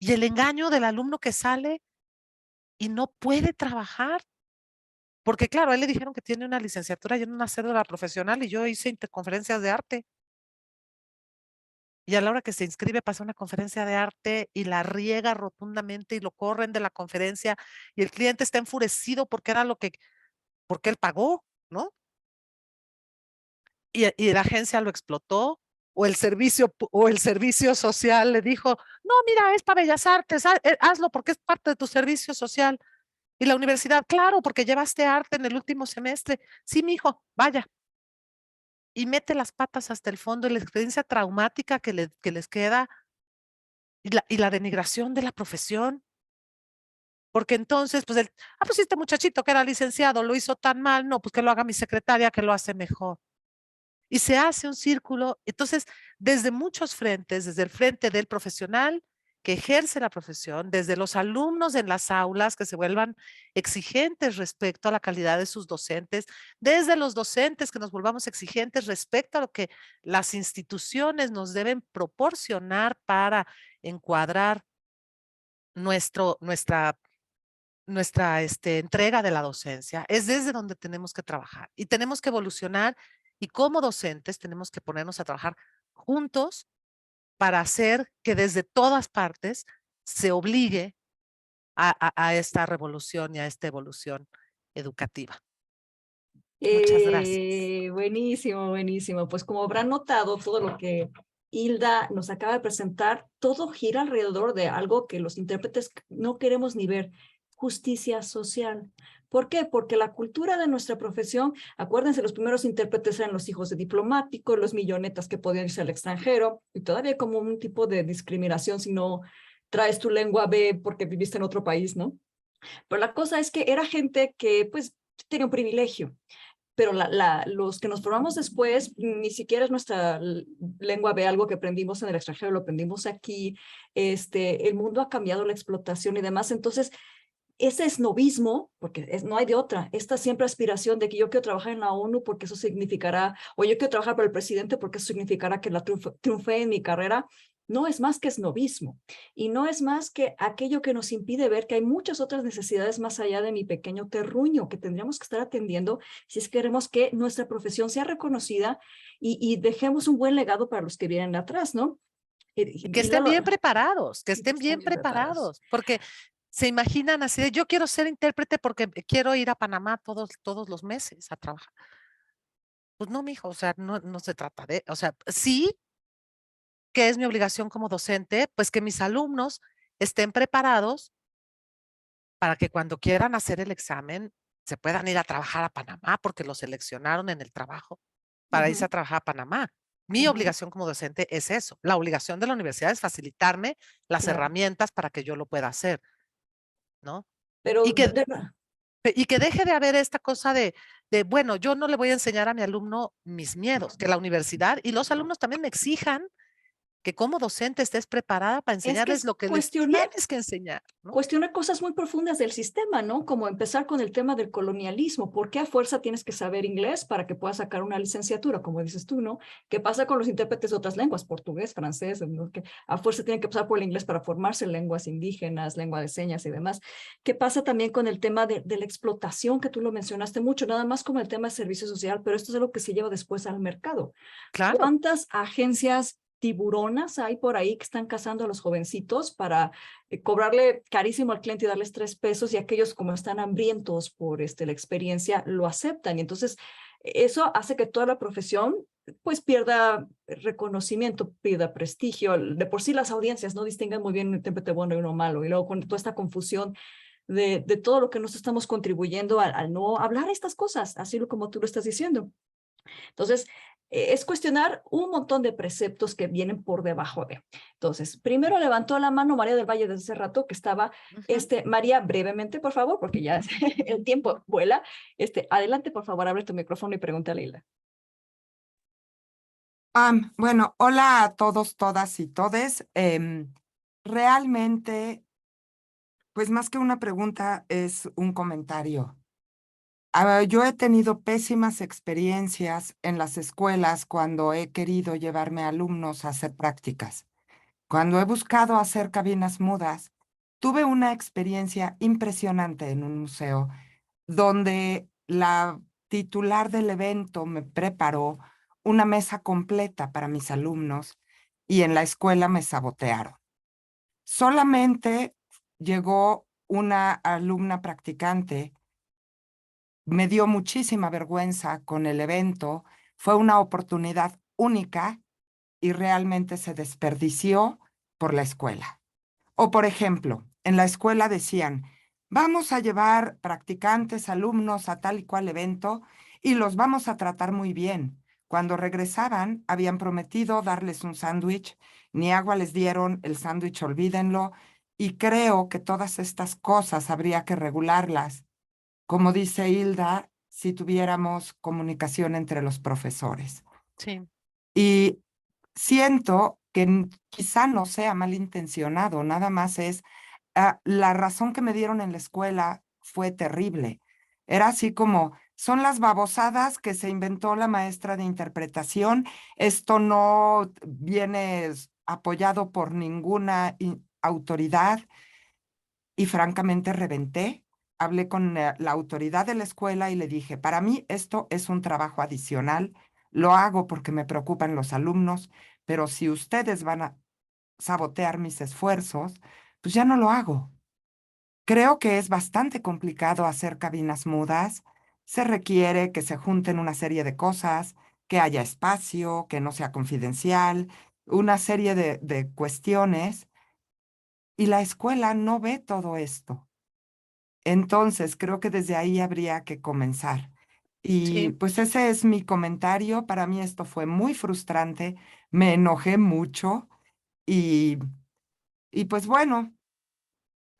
Speaker 2: del alumno que sale y no puede trabajar. Porque claro, a él le dijeron que tiene una licenciatura y en una cédula profesional y yo hice interconferencias de arte. Y a la hora que se inscribe pasa una conferencia de arte y la riega rotundamente y lo corren de la conferencia y el cliente está enfurecido porque era porque él pagó, ¿no? Y la agencia lo explotó o el servicio social le dijo, no, mira, es para Bellas Artes, hazlo porque es parte de tu servicio social. Y la universidad, claro, porque llevaste arte en el último semestre. Sí, mijo, vaya. Y mete las patas hasta el fondo y la experiencia traumática que les queda y la denigración de la profesión. Porque entonces, pues este muchachito que era licenciado lo hizo tan mal, no, pues que lo haga mi secretaria que lo hace mejor. Y se hace un círculo. Entonces, desde muchos frentes, desde el frente del profesional que ejerce la profesión, desde los alumnos en las aulas que se vuelvan exigentes respecto a la calidad de sus docentes, desde los docentes que nos volvamos exigentes respecto a lo que las instituciones nos deben proporcionar para encuadrar nuestra entrega de la docencia, es desde donde tenemos que trabajar y tenemos que evolucionar y como docentes tenemos que ponernos a trabajar juntos para hacer que desde todas partes se obligue a esta revolución y a esta evolución educativa. Muchas gracias.
Speaker 1: Buenísimo, buenísimo. Pues como habrán notado, todo lo que Hilda nos acaba de presentar, todo gira alrededor de algo que los intérpretes no queremos ni ver, justicia social. ¿Por qué? Porque la cultura de nuestra profesión, acuérdense, los primeros intérpretes eran los hijos de diplomáticos, los millonetas que podían irse al extranjero, y todavía como un tipo de discriminación si no traes tu lengua B porque viviste en otro país, ¿no? Pero la cosa es que era gente que pues tenía un privilegio, pero los que nos formamos después, ni siquiera es nuestra lengua B, algo que aprendimos en el extranjero, lo aprendimos aquí, el mundo ha cambiado, la explotación y demás, entonces ese esnovismo, porque no hay de otra, esta siempre aspiración de que yo quiero trabajar en la ONU porque eso significará, o yo quiero trabajar para el presidente porque eso significará que la triunfé en mi carrera, no es más que esnovismo y no es más que aquello que nos impide ver que hay muchas otras necesidades más allá de mi pequeño terruño que tendríamos que estar atendiendo si es que queremos que nuestra profesión sea reconocida y dejemos un buen legado para los que vienen atrás, ¿no?
Speaker 2: Y que
Speaker 1: Y
Speaker 2: estén bien preparados, que
Speaker 1: y que
Speaker 2: estén
Speaker 1: estén
Speaker 2: bien
Speaker 1: bien preparados.
Speaker 2: preparados, porque se imaginan así de yo quiero ser intérprete porque quiero ir a Panamá todos los meses a trabajar. Pues no, mijo, o sea, no se trata o sea, sí que es mi obligación como docente, pues que mis alumnos estén preparados para que cuando quieran hacer el examen se puedan ir a trabajar a Panamá porque los seleccionaron en el trabajo para irse
Speaker 1: Ujú,
Speaker 2: a trabajar a Panamá. Mi
Speaker 1: ujú,
Speaker 2: obligación como docente es eso. La obligación de la universidad es facilitarme las
Speaker 1: claro.
Speaker 2: herramientas para que yo lo pueda hacer, ¿no?
Speaker 1: Pero
Speaker 2: Y que Y que deje de haber esta cosa bueno, yo no le voy a enseñar a mi alumno mis miedos, que la universidad y los alumnos también me exijan que como docente estés preparada para
Speaker 1: Es que
Speaker 2: enseñarles
Speaker 1: es
Speaker 2: lo que les
Speaker 1: cuestionar
Speaker 2: tienes que enseñar, ¿no?
Speaker 1: cuestiona cosas muy profundas del sistema, ¿no? Como empezar con el tema del colonialismo. ¿Por qué a fuerza tienes que saber inglés para que puedas sacar una licenciatura, como dices tú, ¿no? ¿Qué pasa con los intérpretes de otras lenguas, portugués, francés, ¿no? Que a fuerza tienen que pasar por el inglés para formarse en lenguas indígenas, lengua de señas y demás? ¿Qué pasa también con el tema de la explotación, que tú lo mencionaste mucho, nada más como el tema de servicio social, pero esto es algo que se lleva después al mercado?
Speaker 2: Claro,
Speaker 1: ¿Cuántas agencias tiburonas hay por ahí que están cazando a los jovencitos para cobrarle carísimo al cliente y darles 3 pesos, y aquellos, como están hambrientos por la experiencia, lo aceptan? Y entonces eso hace que toda la profesión pues pierda reconocimiento, pierda prestigio. De por sí las audiencias no distinguen muy bien un intérprete bueno y uno malo, y luego con toda esta confusión de todo lo que nos estamos contribuyendo al no hablar estas cosas, así como tú lo estás diciendo. Entonces, es cuestionar un montón de preceptos que vienen por debajo de. Entonces, primero levantó la mano María del Valle desde hace rato, que estaba,
Speaker 2: ujú.
Speaker 1: María, brevemente, por favor, porque ya el tiempo vuela. Adelante, por favor, abre tu micrófono y pregúntale a Hilda.
Speaker 3: Bueno, hola a todos, todas y todes. Realmente, pues más que una pregunta, es un comentario. Yo he tenido pésimas experiencias en las escuelas cuando he querido llevarme a alumnos a hacer prácticas. Cuando he buscado hacer cabinas mudas, tuve una experiencia impresionante en un museo donde la titular del evento me preparó una mesa completa para mis alumnos y en la escuela me sabotearon. Solamente llegó una alumna practicante, me dio muchísima vergüenza con el evento, fue una oportunidad única y realmente se desperdició por la escuela. O, por ejemplo, en la escuela decían, vamos a llevar practicantes, alumnos a tal y cual evento y los vamos a tratar muy bien. Cuando regresaban, habían prometido darles un sándwich, ni agua les dieron, el sándwich olvídenlo, y creo que todas estas cosas habría que regularlas, como dice Hilda, si tuviéramos comunicación entre los profesores.
Speaker 2: Sí,
Speaker 3: Y siento que quizá no sea malintencionado, nada más es la razón que me dieron en la escuela fue terrible. Era así como, son las babosadas que se inventó la maestra de interpretación, esto no viene apoyado por ninguna autoridad y francamente reventé. Hablé con la autoridad de la escuela y le dije, para mí esto es un trabajo adicional, lo hago porque me preocupan los alumnos, pero si ustedes van a sabotear mis esfuerzos, pues ya no lo hago. Creo que es bastante complicado hacer cabinas mudas. Se requiere que se junten una serie de cosas, que haya espacio, que no sea confidencial, una serie de cuestiones, y la escuela no ve todo esto. Entonces, creo que desde ahí habría que comenzar. Y
Speaker 2: sí.
Speaker 3: pues ese es mi comentario. Para mí esto fue muy frustrante, me enojé mucho y, y pues bueno,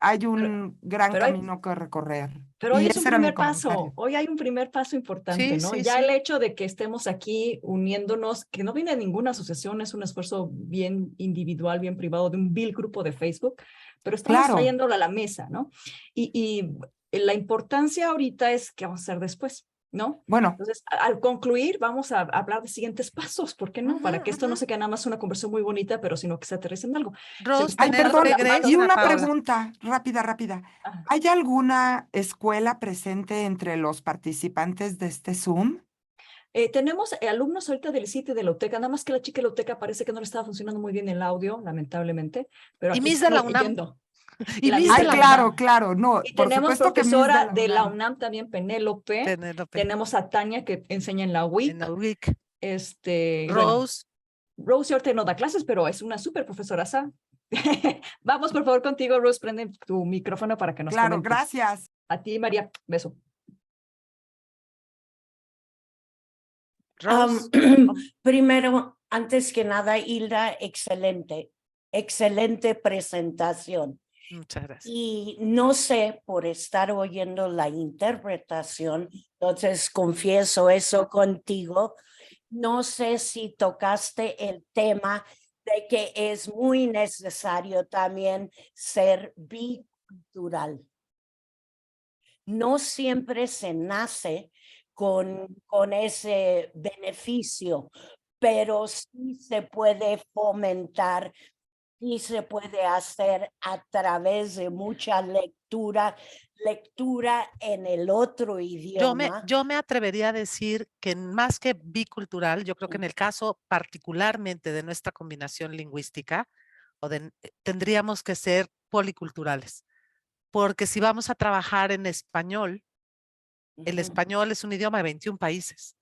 Speaker 3: hay
Speaker 1: Pero,
Speaker 3: un gran
Speaker 1: pero hay,
Speaker 3: camino que recorrer.
Speaker 1: Pero hoy
Speaker 3: Y
Speaker 1: es un
Speaker 3: ese era mi
Speaker 1: primer paso,
Speaker 3: comentario.
Speaker 1: hoy hay un primer paso importante,
Speaker 2: Sí,
Speaker 1: ¿no?
Speaker 2: sí,
Speaker 1: Ya el
Speaker 2: sí.
Speaker 1: hecho de que estemos aquí uniéndonos, que no viene de ninguna asociación, es un esfuerzo bien individual, bien privado, de un vil grupo de Facebook, pero estamos
Speaker 3: Claro,
Speaker 1: trayéndolo a la mesa, ¿no? Y la importancia ahorita es qué vamos a hacer después, ¿no?
Speaker 3: bueno,
Speaker 1: Entonces, al concluir, vamos a hablar de siguientes pasos, ¿por qué no?
Speaker 2: Ujú,
Speaker 1: Para que esto
Speaker 2: ujú.
Speaker 1: no se quede nada más una conversación muy bonita, pero sino que se aterrice en algo.
Speaker 2: Rose,
Speaker 3: ay,
Speaker 1: Vamos a darle
Speaker 3: perdón,
Speaker 2: tenerte
Speaker 1: la
Speaker 3: y
Speaker 2: gracias,
Speaker 1: mano.
Speaker 2: Ana
Speaker 3: una
Speaker 2: Paula.
Speaker 3: pregunta rápida, rápida.
Speaker 1: Ah,
Speaker 3: ¿Hay alguna escuela presente entre los participantes de este Zoom?
Speaker 1: tenemos alumnos ahorita del sitio de la UTECA, nada más que la chica de la UTECA parece que no le estaba funcionando muy bien el audio, lamentablemente, pero
Speaker 2: Y
Speaker 1: aquí
Speaker 2: Miss de
Speaker 1: están
Speaker 2: la UNAM.
Speaker 1: oyendo.
Speaker 2: Y
Speaker 1: La
Speaker 2: Miss
Speaker 1: Miss
Speaker 2: de
Speaker 1: de
Speaker 3: Ay,
Speaker 2: la
Speaker 1: la
Speaker 2: UNAM.
Speaker 3: claro,
Speaker 1: UNAM.
Speaker 3: claro, no,
Speaker 1: Y
Speaker 3: por
Speaker 1: tenemos
Speaker 3: supuesto que Miss de
Speaker 1: profesora
Speaker 3: la
Speaker 1: de la
Speaker 3: UNAM.
Speaker 1: UNAM también, Penélope.
Speaker 2: Penélope.
Speaker 1: Tenemos a Tania que enseña en la
Speaker 2: En
Speaker 1: UIC.
Speaker 2: la UIC.
Speaker 1: Bueno,
Speaker 2: Rose.
Speaker 1: Rose ahorita no da clases, pero es una súper profesora. Vamos, por favor, contigo, Rose, prende tu micrófono para que nos
Speaker 3: Claro,
Speaker 1: comentes.
Speaker 3: gracias.
Speaker 1: A ti, María, beso.
Speaker 2: Rose. Oh,
Speaker 4: Primero, antes que nada, Hilda, excelente, excelente presentación.
Speaker 2: Muchas gracias.
Speaker 4: Y no sé, por estar oyendo la interpretación, entonces confieso eso contigo, no sé si tocaste el tema de que es muy necesario también ser bicultural. No siempre se nace con ese beneficio, pero sí se puede fomentar y se puede hacer a través de mucha lectura en el otro idioma.
Speaker 2: Yo me atrevería a decir que más que bicultural, yo creo que en el caso particularmente de nuestra combinación lingüística, tendríamos que ser policulturales, porque si vamos a trabajar en español, el español es un idioma de 21 países.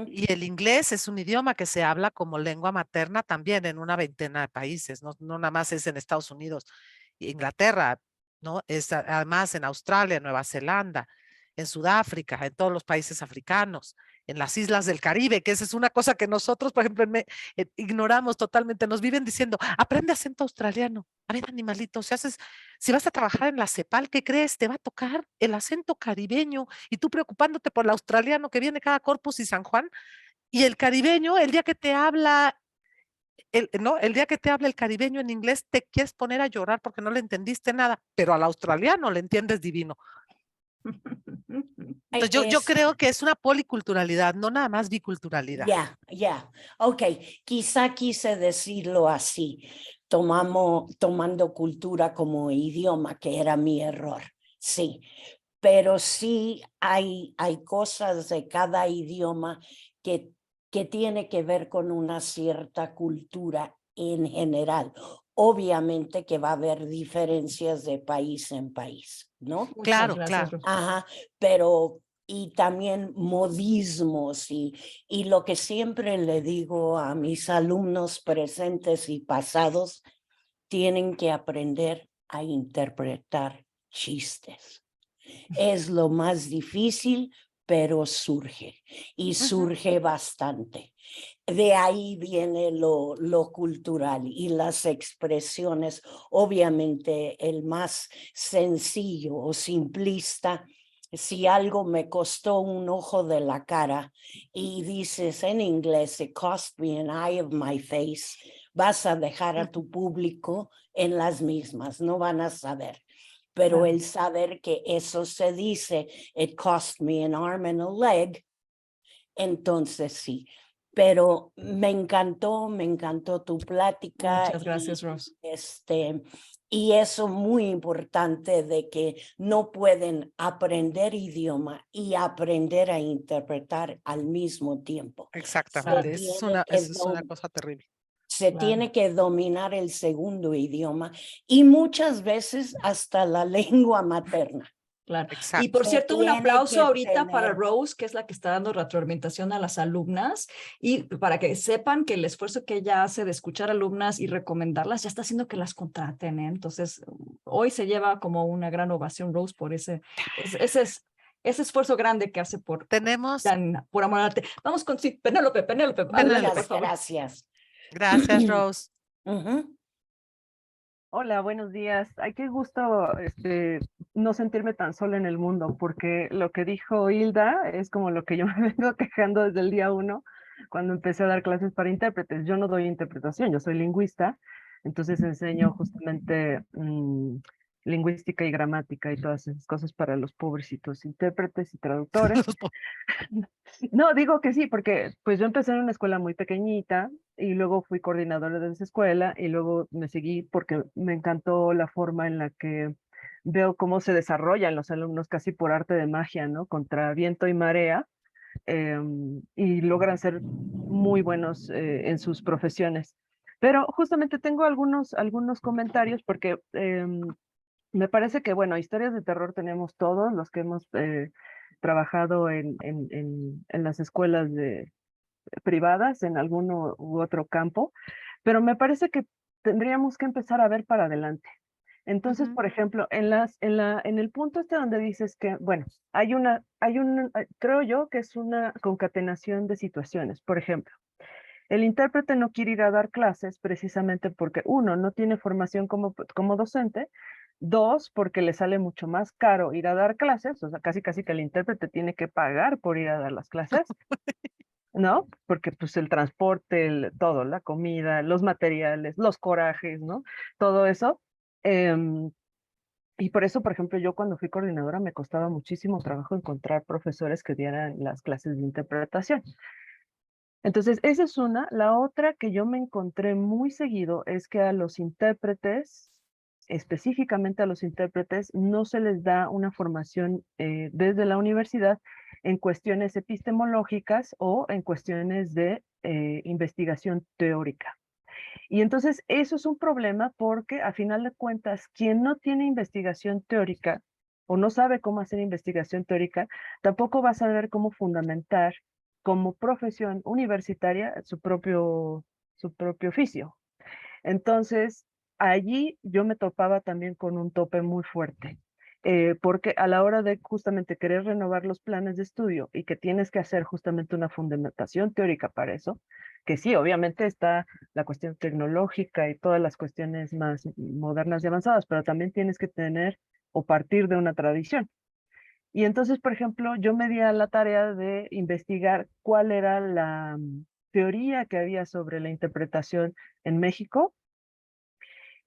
Speaker 2: Y el inglés es un idioma que se habla como lengua materna también en una veintena de países, no nada más es en Estados Unidos, Inglaterra, ¿no? Además en Australia, Nueva Zelanda, en Sudáfrica, en todos los países africanos, en las islas del Caribe, que esa es una cosa que nosotros, por ejemplo, ignoramos totalmente. Nos viven diciendo, aprende acento australiano. A ver, animalito, si vas a trabajar en la CEPAL, ¿qué crees? Te va a tocar el acento caribeño y tú preocupándote por el australiano que viene cada Corpus y San Juan. Y el caribeño, el día que te habla el día que te habla el caribeño en inglés, te quieres poner a llorar porque no le entendiste nada, pero al australiano le entiendes divino. Entonces yo creo que es una policulturalidad, no nada más biculturalidad.
Speaker 4: Ya. Ok, quizá quise decirlo así, tomando cultura como idioma, que era mi error. Sí, pero sí hay cosas de cada idioma que tiene que ver con una cierta cultura en general. Obviamente que va a haber diferencias de país en país, ¿no?
Speaker 2: Claro,
Speaker 1: gracias,
Speaker 2: claro.
Speaker 4: Ajá, pero y también modismos y lo que siempre le digo a mis alumnos presentes y pasados, tienen que aprender a interpretar chistes. Es lo más difícil, pero surge y surge bastante. De ahí viene lo cultural y las expresiones. Obviamente el más sencillo o simplista, si algo me costó un ojo de la cara y dices en inglés, it cost me an eye of my face, vas a dejar a tu público en las mismas, no van a saber. Pero el saber que eso se dice, it cost me an arm and a leg, entonces sí. Pero me encantó tu plática.
Speaker 1: Muchas gracias, Rose.
Speaker 4: Y eso muy importante de que no pueden aprender idioma y aprender a interpretar al mismo tiempo.
Speaker 2: Exactamente, es una cosa terrible.
Speaker 4: Se tiene que dominar el segundo idioma y muchas veces hasta la lengua materna.
Speaker 1: Claro.
Speaker 2: Exacto.
Speaker 1: Y por cierto, un
Speaker 4: tiene
Speaker 1: aplauso
Speaker 4: que
Speaker 1: ahorita para
Speaker 4: tener-
Speaker 1: Rose, que es la que está dando retroalimentación a las alumnas, y para que sepan que el esfuerzo que ella hace de escuchar alumnas y recomendarlas ya está haciendo que las contraten, ¿eh? Entonces, hoy se lleva como una gran ovación Rose por ese esfuerzo grande que hace por amor al arte. Vamos con sí, Penélope, adelante, por favor.
Speaker 4: Gracias.
Speaker 2: Gracias, Rose.
Speaker 5: Hola, buenos días. Ay, qué gusto no sentirme tan sola en el mundo, porque lo que dijo Hilda es como lo que yo me vengo quejando desde el día 1, cuando empecé a dar clases para intérpretes. Yo no doy interpretación, yo soy lingüista, entonces enseño justamente lingüística y gramática y todas esas cosas para los pobrecitos intérpretes y traductores. No, digo que sí, porque pues yo empecé en una escuela muy pequeñita y luego fui coordinadora de esa escuela y luego me seguí porque me encantó la forma en la que veo cómo se desarrollan los alumnos casi por arte de magia, ¿no? Contra viento y marea, y logran ser muy buenos en sus profesiones. Pero justamente tengo algunos comentarios porque me parece que, bueno, historias de terror tenemos todos los que hemos trabajado en las escuelas privadas, en alguno u otro campo, pero me parece que tendríamos que empezar a ver para adelante. Entonces, por ejemplo, en el punto donde dices que, bueno, creo yo que es una concatenación de situaciones. Por ejemplo, El intérprete no quiere ir a dar clases precisamente porque, uno, no tiene formación como docente, dos, porque le sale mucho más caro ir a dar clases, o sea, casi casi que el intérprete tiene que pagar por ir a dar las clases, ¿no? Porque pues el transporte, todo, la comida, los materiales, los corajes, ¿no? Todo eso. Y por eso, por ejemplo, yo cuando fui coordinadora me costaba muchísimo trabajo encontrar profesores que dieran las clases de interpretación. Entonces, esa es una. La otra que yo me encontré muy seguido es que a los intérpretes, específicamente a los intérpretes, no se les da una formación desde la universidad en cuestiones epistemológicas o en cuestiones de investigación teórica. Y entonces eso es un problema porque a final de cuentas, quien no tiene investigación teórica o no sabe cómo hacer investigación teórica, tampoco va a saber cómo fundamentar como profesión universitaria su propio oficio. Entonces, allí yo me topaba también con un tope muy fuerte. Porque a la hora de justamente querer renovar los planes de estudio y que tienes que hacer justamente una fundamentación teórica para eso, que sí, obviamente está la cuestión tecnológica y todas las cuestiones más modernas y avanzadas, pero también tienes que tener o partir de una tradición. Y entonces, por ejemplo, yo me di a la tarea de investigar cuál era la teoría que había sobre la interpretación en México.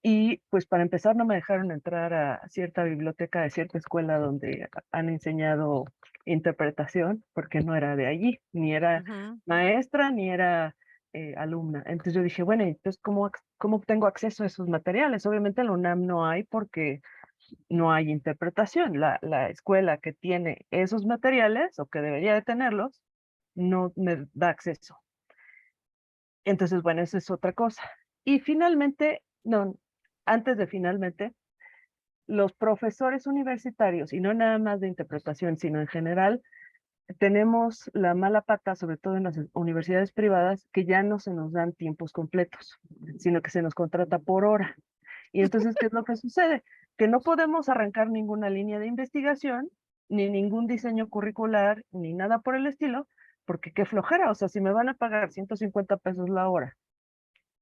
Speaker 5: Y pues para empezar no me dejaron entrar a cierta biblioteca de cierta escuela donde han enseñado interpretación, porque no era de allí, ni era
Speaker 2: Ujú.
Speaker 5: maestra, ni era alumna. Entonces yo dije, bueno, entonces ¿cómo tengo acceso a esos materiales? Obviamente en la UNAM no hay porque no hay interpretación. La escuela que tiene esos materiales o que debería de tenerlos, no me da acceso. Entonces, bueno, esa es otra cosa. Y finalmente, no, antes de finalmente, los profesores universitarios, y no nada más de interpretación, sino en general, tenemos la mala pata, sobre todo en las universidades privadas, que ya no se nos dan tiempos completos, sino que se nos contrata por hora. Y entonces, ¿qué es lo que sucede? Que no podemos arrancar ninguna línea de investigación, ni ningún diseño curricular, ni nada por el estilo, porque qué flojera, o sea, si me van a pagar 150 pesos la hora,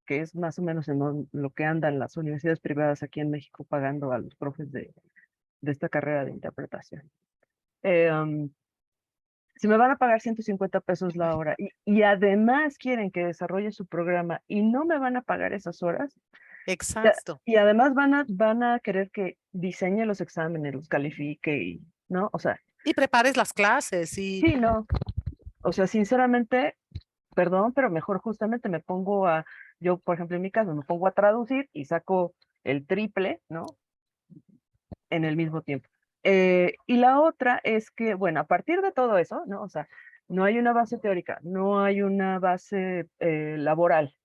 Speaker 5: que es más o menos en lo que andan las universidades privadas aquí en México pagando a los profes de esta carrera de interpretación. Si me van a pagar 150 pesos la hora y además quieren que desarrolle su programa y no me van a pagar esas horas,
Speaker 2: Exacto.
Speaker 5: y además van a querer que diseñe los exámenes, los califique, y, ¿no? O sea,
Speaker 2: Y prepares las clases y
Speaker 5: sí, no. O sea, sinceramente, perdón, pero mejor justamente me pongo yo, por ejemplo, en mi caso, me pongo a traducir y saco el triple, ¿no? En el mismo tiempo. Y la otra es que, bueno, a partir de todo eso, ¿no? O sea, no hay una base teórica, no hay una base laboral.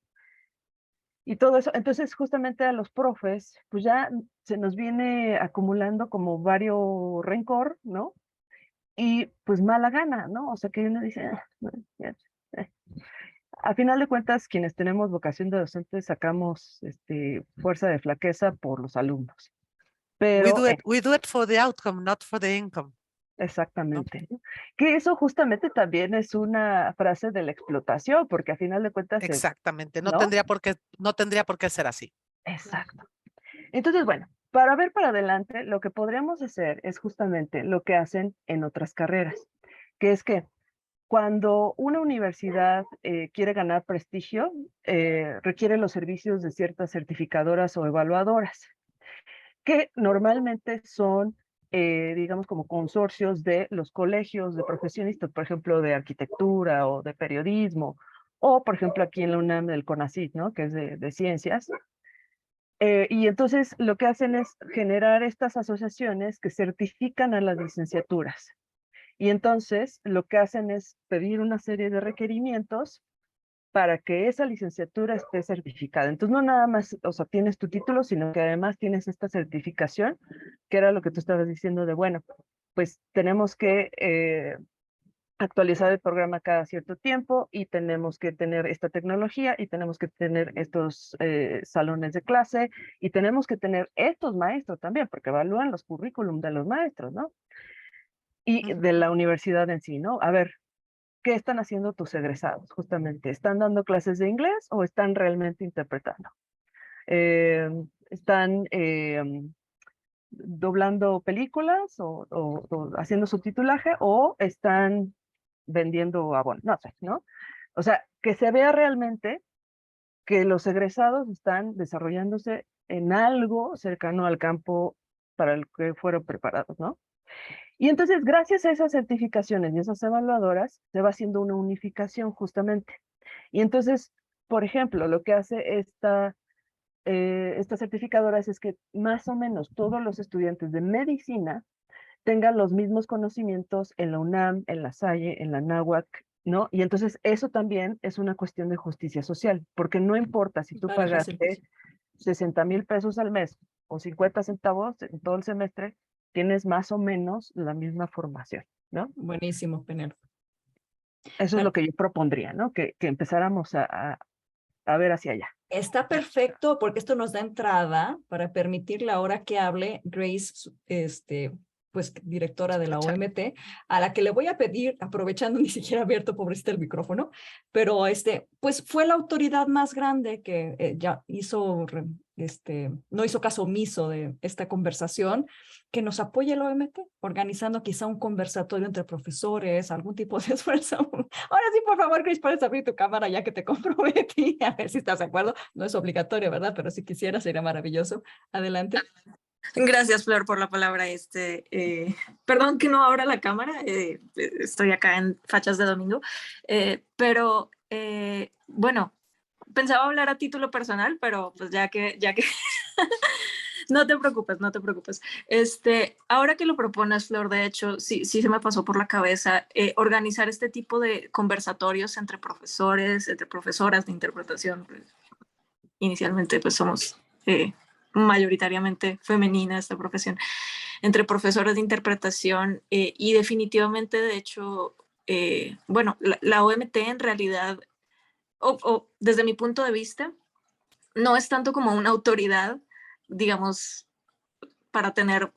Speaker 5: Y todo eso, entonces justamente a los profes, pues ya se nos viene acumulando como varios rencor, ¿no? Y pues mala gana, ¿no? O sea que uno dice, bueno, ya, eh". A final de cuentas, quienes tenemos vocación de docente sacamos fuerza de flaqueza por los alumnos. Pero
Speaker 2: we do it for the outcome, not for the income, ¿no?
Speaker 5: exactamente, ¿no? Que eso justamente también es una frase de la explotación, porque a final de cuentas es,
Speaker 2: Exactamente.
Speaker 5: ¿no?
Speaker 2: No tendría por qué ser así.
Speaker 5: Exacto. Entonces, bueno, para ver para adelante, lo que podríamos hacer es justamente lo que hacen en otras carreras, que es que cuando una universidad quiere ganar prestigio, requiere los servicios de ciertas certificadoras o evaluadoras, que normalmente son, digamos, como consorcios de los colegios de profesionistas, por ejemplo, de arquitectura o de periodismo, o por ejemplo aquí en la UNAM del CONACYT, ¿no? Que es de ciencias. Y entonces lo que hacen es generar estas asociaciones que certifican a las licenciaturas. Y entonces lo que hacen es pedir una serie de requerimientos para que esa licenciatura esté certificada. Entonces, no nada más, o sea, tienes tu título, sino que además tienes esta certificación, que era lo que tú estabas diciendo de, bueno, pues tenemos que actualizar el programa cada cierto tiempo y tenemos que tener esta tecnología y tenemos que tener estos salones de clase y tenemos que tener estos maestros también, porque evalúan los currículum de los maestros, ¿no? Y de la universidad en sí, ¿no? A ver, ¿qué están haciendo tus egresados? Justamente, ¿están dando clases de inglés o están realmente interpretando? ¿Están doblando películas o haciendo subtitulaje o están vendiendo abono? No sé, ¿no? O sea, que se vea realmente que los egresados están desarrollándose en algo cercano al campo para el que fueron preparados, ¿no? Y entonces, gracias a esas certificaciones y esas evaluadoras, se va haciendo una unificación justamente. Y entonces, por ejemplo, lo que hace estas certificadoras es que más o menos todos los estudiantes de medicina tengan los mismos conocimientos en la UNAM, en la Salle, en la Náhuac, ¿no? Y entonces eso también es una cuestión de justicia social, porque no importa si tú
Speaker 1: Para
Speaker 5: pagaste 60,000 pesos al mes o 50 centavos en todo el semestre, tienes más o menos la misma formación, ¿no?
Speaker 1: Buenísimo, Penélope.
Speaker 5: Eso es lo que yo propondría, ¿no? Que empezáramos a ver hacia allá.
Speaker 1: Está perfecto porque esto nos da entrada para permitirle ahora que hable Grace, pues directora de la OMT, a la que le voy a pedir, aprovechando ni siquiera abierto pobrecita el micrófono, pero pues fue la autoridad más grande que ya hizo, no hizo caso omiso de esta conversación, que nos apoye la OMT, organizando quizá un conversatorio entre profesores, algún tipo de esfuerzo. Ahora sí, por favor, Grace, puedes abrir tu cámara ya que te comprometí, a ver si estás de acuerdo. No es obligatorio, ¿verdad? Pero si quisiera sería maravilloso. Adelante.
Speaker 6: Gracias, Flor, por la palabra. Perdón que no abra la cámara, estoy acá en Fachas de Domingo, pero bueno, pensaba hablar a título personal, pero pues ya que no te preocupes, no te preocupes. Ahora que lo propones, Flor, de hecho, sí se me pasó por la cabeza organizar este tipo de conversatorios entre profesores, entre profesoras de interpretación. Pues, inicialmente, pues somos mayoritariamente femenina esta profesión, entre profesoras de interpretación y definitivamente, de hecho, bueno, la OMT en realidad, o desde mi punto de vista, no es tanto como una autoridad, digamos, para tener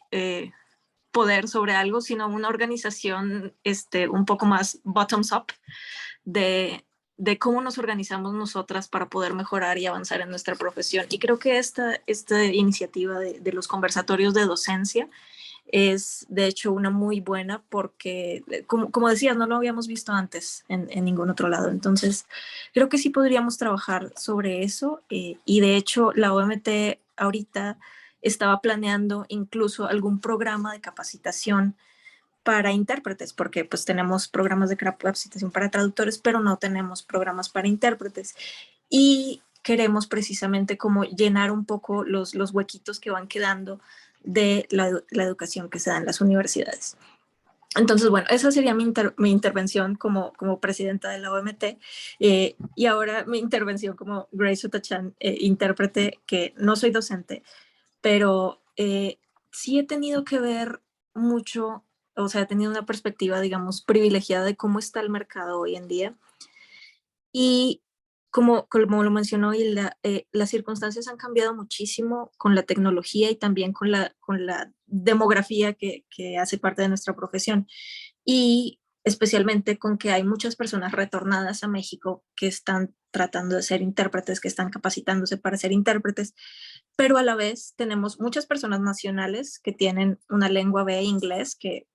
Speaker 6: poder sobre algo, sino una organización un poco más bottoms up de cómo nos organizamos nosotras para poder mejorar y avanzar en nuestra profesión. Y creo que esta iniciativa de los conversatorios de docencia es de hecho una muy buena porque, como decías, no lo habíamos visto antes en ningún otro lado. Entonces, creo que sí podríamos trabajar sobre eso y de hecho la OMT ahorita estaba planeando incluso algún programa de capacitación para intérpretes, porque pues tenemos programas de capacitación para traductores, pero no tenemos programas para intérpretes. Y queremos precisamente como llenar un poco los huequitos que van quedando de la educación que se da en las universidades. Entonces, bueno, esa sería mi intervención como presidenta de la OMT y ahora mi intervención como Grace Utachan, intérprete, que no soy docente, pero sí he tenido que ver mucho, o sea, he tenido una perspectiva, digamos, privilegiada de cómo está el mercado hoy en día. Y como lo mencionó, y las circunstancias han cambiado muchísimo con la tecnología y también con la demografía que hace parte de nuestra profesión. Y especialmente con que hay muchas personas retornadas a México que están tratando de ser intérpretes, que están capacitándose para ser intérpretes, pero a la vez tenemos muchas personas nacionales que tienen una lengua B inglés que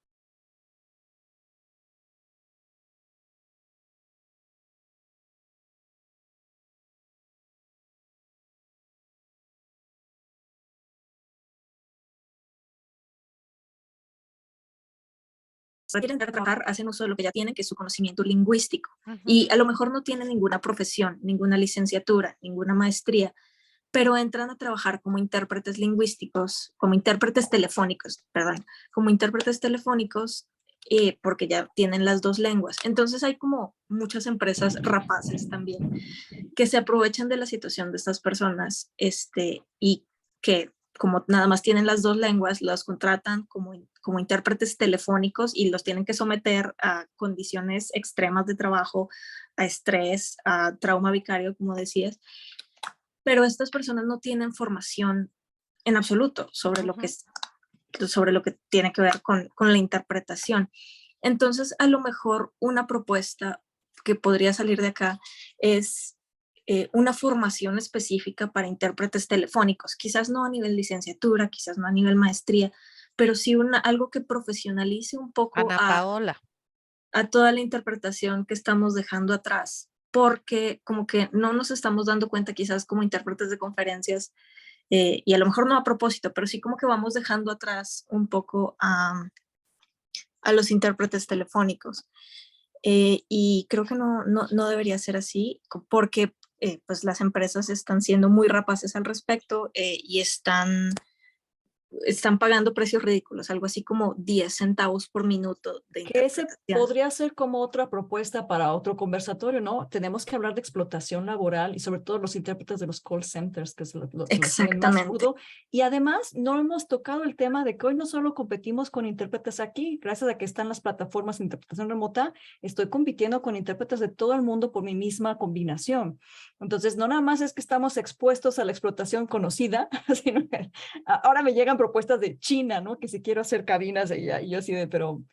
Speaker 6: quieren trabajar, hacen uso de lo que ya tienen, que es su conocimiento lingüístico. Y a lo mejor no tienen ninguna profesión, ninguna licenciatura, ninguna maestría, pero entran a trabajar como intérpretes lingüísticos, como intérpretes telefónicos, perdón, como intérpretes telefónicos porque ya tienen las dos lenguas. Entonces hay como muchas empresas rapaces también que se aprovechan de la situación de estas personas y que como nada más tienen las dos lenguas, los contratan como intérpretes telefónicos y los tienen que someter a condiciones extremas de trabajo, a estrés, a trauma vicario, como decías. Pero estas personas no tienen formación en absoluto sobre lo que tiene que ver con la interpretación. Entonces, a lo mejor una propuesta que podría salir de acá es una formación específica para intérpretes telefónicos, quizás no a nivel licenciatura, quizás no a nivel maestría, pero sí algo que profesionalice un poco
Speaker 2: Ana Paola.
Speaker 6: a toda la interpretación que estamos dejando atrás, porque como que no nos estamos dando cuenta quizás como intérpretes de conferencias, y a lo mejor no a propósito, pero sí como que vamos dejando atrás un poco a los intérpretes telefónicos. Y creo que no debería ser así, porque pues las empresas están siendo muy rapaces al respecto, y están pagando precios ridículos, algo así como 10 centavos por minuto de
Speaker 1: Que ese
Speaker 6: interpretación.
Speaker 1: podría ser como otra propuesta para otro conversatorio, ¿no? Tenemos que hablar de explotación laboral y sobre todo los intérpretes de los call centers, que es lo tienen más
Speaker 6: Exactamente.
Speaker 1: rudo. Y además no hemos tocado el tema de que hoy no solo competimos con intérpretes aquí, gracias a que están las plataformas de interpretación remota, estoy compitiendo con intérpretes de todo el mundo por mi misma combinación. Entonces, no nada más es que estamos expuestos a la explotación conocida, sino que ahora me llegan propuestas de China, ¿no? Que si quiero hacer cabinas de ella, y yo así de, pero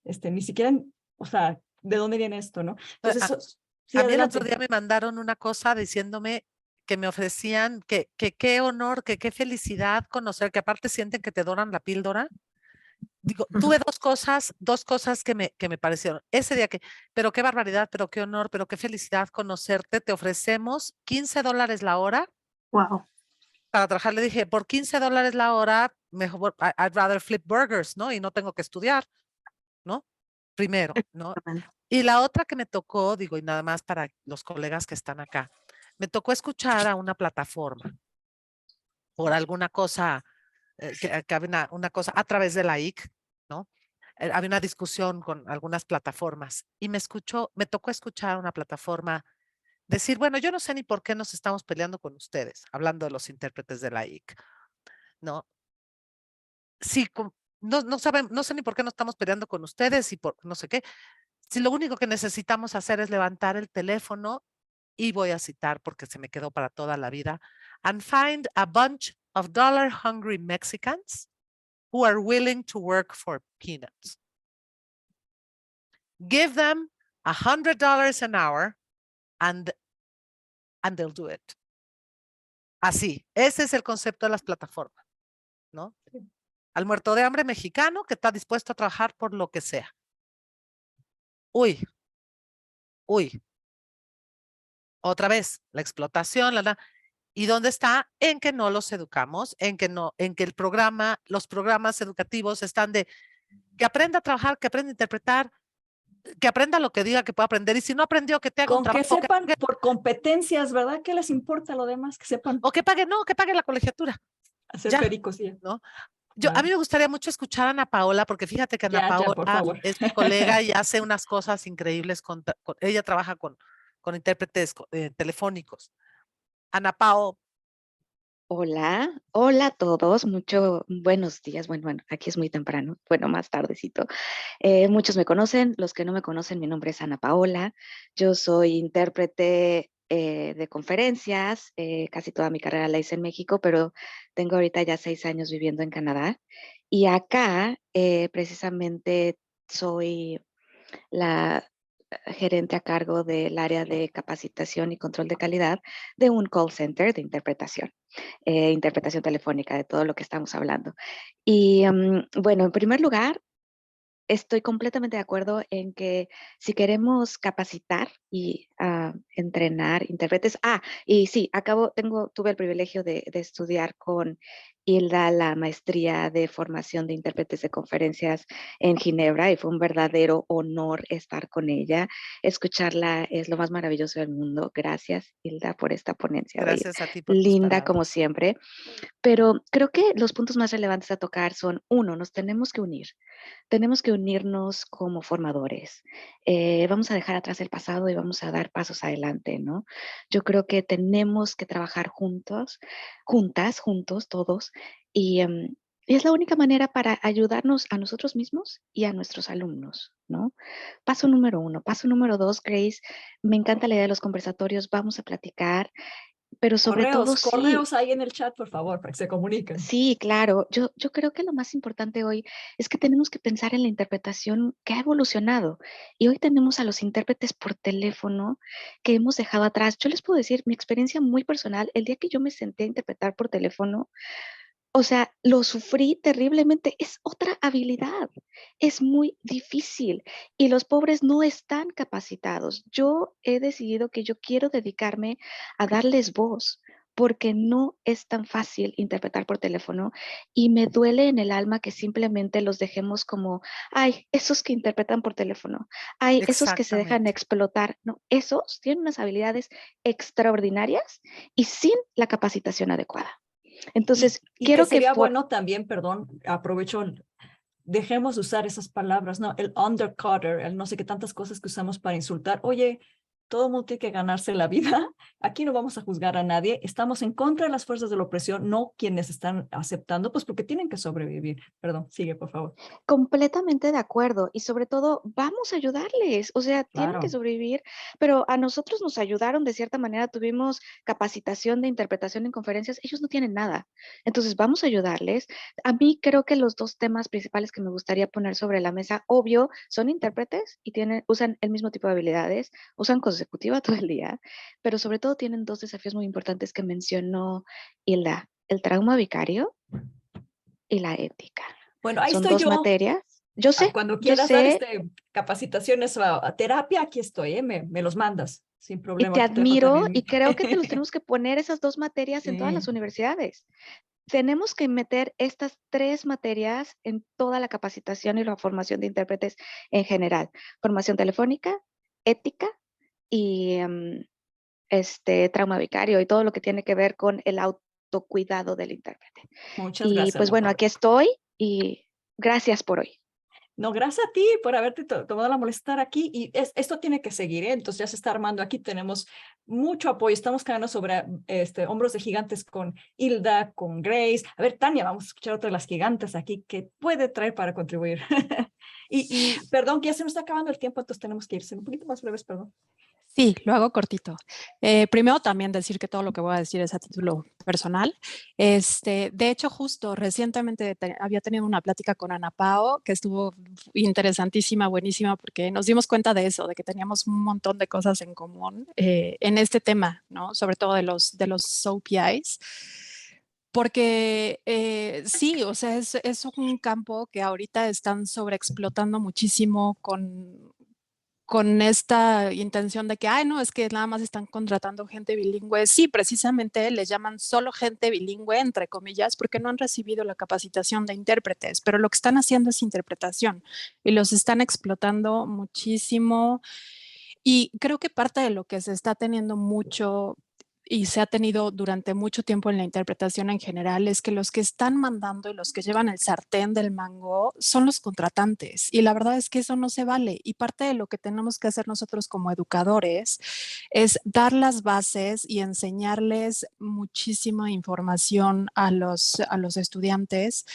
Speaker 1: ni siquiera, o sea, ¿de dónde viene esto, no? Entonces, sí,
Speaker 2: A mí el otro
Speaker 1: adelante.
Speaker 2: día me mandaron una cosa diciéndome que me ofrecían, que qué honor, que qué felicidad conocer, que aparte sienten que te doran la píldora. Digo, tuve dos cosas que me parecieron. Ese día pero qué barbaridad, pero qué honor, pero qué felicidad conocerte. Te ofrecemos $15 la hora
Speaker 6: Wow.
Speaker 2: para trabajar. Le dije, por $15 la hora, mejor, I'd rather flip burgers, ¿no? Y no tengo que estudiar, ¿no? Primero, ¿no? Y la otra que me tocó, digo, y nada más para los colegas que están acá, me tocó escuchar a una plataforma por alguna cosa, que había una cosa a través de la IC, ¿no? Había una discusión con algunas plataformas y me tocó escuchar a una plataforma decir, bueno, yo no sé ni por qué nos estamos peleando con ustedes, hablando de los intérpretes de la IC, ¿no? Sí, no sé ni por qué nos estamos peleando con ustedes y por no sé qué. Si lo único que necesitamos hacer es levantar el teléfono, y voy a citar porque se me quedó para toda la vida, and find a bunch of dollar-hungry Mexicans who are willing to work for peanuts. Give them $100 an hour and they'll do it. Así, ese es el concepto de las plataformas, ¿no? Al muerto de hambre mexicano que está dispuesto a trabajar por lo que sea. Uy, otra vez, la explotación, ¿y dónde está? En que no los educamos, en que los programas educativos están de que aprenda a trabajar, que aprenda a interpretar, que aprenda lo que diga que pueda aprender, y si no aprendió, que te haga un
Speaker 1: Con que
Speaker 2: trabajo,
Speaker 1: sepan por competencias, ¿verdad? ¿Qué les importa lo demás? Que sepan
Speaker 2: o que pague, no, que pague la colegiatura.
Speaker 1: hacer
Speaker 2: Ya,
Speaker 1: pericos, ya.
Speaker 2: ¿no? A
Speaker 1: Claro.
Speaker 2: mí me gustaría mucho escuchar a Ana Paola, porque fíjate que Ana
Speaker 1: Ya, por
Speaker 2: Paola
Speaker 1: favor.
Speaker 2: es mi colega y hace unas cosas increíbles. Ella trabaja con intérpretes telefónicos. Ana Pao,
Speaker 7: Hola, hola a todos, buenos días, bueno, aquí es muy temprano, bueno, más tardecito. Muchos me conocen, los que no me conocen, mi nombre es Ana Paola, yo soy intérprete de conferencias, casi toda mi carrera la hice en México, pero tengo ahorita ya 6 años viviendo en Canadá y acá precisamente soy la gerente a cargo del área de capacitación y control de calidad de un call center de interpretación telefónica de todo lo que estamos hablando. Y bueno, en primer lugar, estoy completamente de acuerdo en que si queremos capacitar y entrenar intérpretes, y sí, tuve el privilegio de estudiar con Hilda la maestría de formación de intérpretes de conferencias en Ginebra y fue un verdadero honor estar con ella. Escucharla es lo más maravilloso del mundo. Gracias, Hilda, por esta ponencia de hoy.
Speaker 2: gracias a ti por tus
Speaker 7: Linda como
Speaker 2: palabras.
Speaker 7: siempre. Pero creo que los puntos más relevantes a tocar son, uno, nos tenemos que unirnos como formadores. Vamos a dejar atrás el pasado y vamos a dar pasos adelante, ¿no? Yo creo que tenemos que trabajar juntos, todos, y es la única manera para ayudarnos a nosotros mismos y a nuestros alumnos, ¿no? Paso número 1. Paso número 2, Grace, me encanta la idea de los conversatorios, vamos a platicar. pero sobre todo sí.
Speaker 1: Correos ahí en el chat, por favor, para que se comuniquen.
Speaker 7: Sí, claro. Yo creo que lo más importante hoy es que tenemos que pensar en la interpretación que ha evolucionado. Y hoy tenemos a los intérpretes por teléfono que hemos dejado atrás. Yo les puedo decir mi experiencia muy personal. El día que yo me senté a interpretar por teléfono, o sea, lo sufrí terriblemente. Es otra habilidad. Es muy difícil y los pobres no están capacitados. Yo he decidido que yo quiero dedicarme a darles voz porque no es tan fácil interpretar por teléfono y me duele en el alma que simplemente los dejemos como, ay, esos que interpretan por teléfono, ay, esos que se dejan
Speaker 2: Exactamente.
Speaker 7: explotar. No, esos tienen unas habilidades extraordinarias y sin la capacitación adecuada. Entonces,
Speaker 1: Y que
Speaker 7: quiero que
Speaker 1: sería bueno también, perdón, aprovecho, dejemos de usar esas palabras, ¿no? El undercutter, el no sé qué tantas cosas que usamos para insultar. Oye, todo el mundo tiene que ganarse la vida. Aquí no vamos a juzgar a nadie. Estamos en contra de las fuerzas de la opresión, no quienes están aceptando, pues porque tienen que sobrevivir. Perdón, sigue, por favor.
Speaker 7: completamente de acuerdo y sobre todo vamos a ayudarles, o sea, tienen que
Speaker 1: Claro.
Speaker 7: sobrevivir, pero a nosotros nos ayudaron de cierta manera, tuvimos capacitación de interpretación en conferencias, ellos no tienen nada, entonces vamos a ayudarles. A mí creo que los dos temas principales que me gustaría poner sobre la mesa, obvio, son intérpretes y usan el mismo tipo de habilidades, usan consecutiva todo el día, pero sobre todo tienen dos desafíos muy importantes que mencionó Hilda, el trauma vicario y la ética.
Speaker 1: Bueno, ahí
Speaker 7: Son
Speaker 1: estoy
Speaker 7: dos
Speaker 1: yo.
Speaker 7: materias. Yo
Speaker 1: Cuando
Speaker 7: yo
Speaker 1: quieras dar
Speaker 7: sé
Speaker 1: capacitaciones a terapia, aquí estoy, ¿eh? Me los mandas sin
Speaker 7: y
Speaker 1: problema.
Speaker 7: te
Speaker 1: Aquí te dejo
Speaker 7: admiro
Speaker 1: también
Speaker 7: y creo que te los tenemos que poner esas dos materias en todas
Speaker 1: Sí.
Speaker 7: las universidades. Tenemos que meter estas tres materias en toda la capacitación y la formación de intérpretes en general. Formación telefónica, ética y trauma vicario y todo lo que tiene que ver con el autocuidado del intérprete.
Speaker 1: Muchas
Speaker 7: Y
Speaker 1: gracias,
Speaker 7: pues
Speaker 1: Ana
Speaker 7: bueno,
Speaker 1: Paula.
Speaker 7: aquí estoy y gracias por hoy.
Speaker 1: No, gracias a ti por haberte tomado la molestia de estar aquí y esto tiene que seguir, ¿eh? Entonces ya se está armando aquí, tenemos mucho apoyo, estamos cayendo sobre hombros de gigantes con Hilda, con Grace. A ver, Tania, vamos a escuchar otra de las gigantes aquí que puede traer para contribuir. y perdón, que ya se nos está acabando el tiempo, entonces tenemos que irse un poquito más breves, perdón.
Speaker 8: Sí, lo hago cortito. Primero también decir que todo lo que voy a decir es a título personal. De hecho, justo recientemente había tenido una plática con Ana Pao que estuvo interesantísima, buenísima, porque nos dimos cuenta de eso, de que teníamos un montón de cosas en común en este tema, ¿no? Sobre todo de los OPIs. Porque sí, o sea, es un campo que ahorita están sobreexplotando muchísimo con esta intención de que, ay, no, es que nada más están contratando gente bilingüe. Sí, precisamente les llaman solo gente bilingüe, entre comillas, porque no han recibido la capacitación de intérpretes, pero lo que están haciendo es interpretación y los están explotando muchísimo. Y creo que parte de lo que se está teniendo mucho y se ha tenido durante mucho tiempo en la interpretación en general es que los que están mandando y los que llevan el sartén del mango son los contratantes. Y la verdad es que eso no se vale. Y parte de lo que tenemos que hacer nosotros como educadores es dar las bases y enseñarles muchísima información a los estudiantes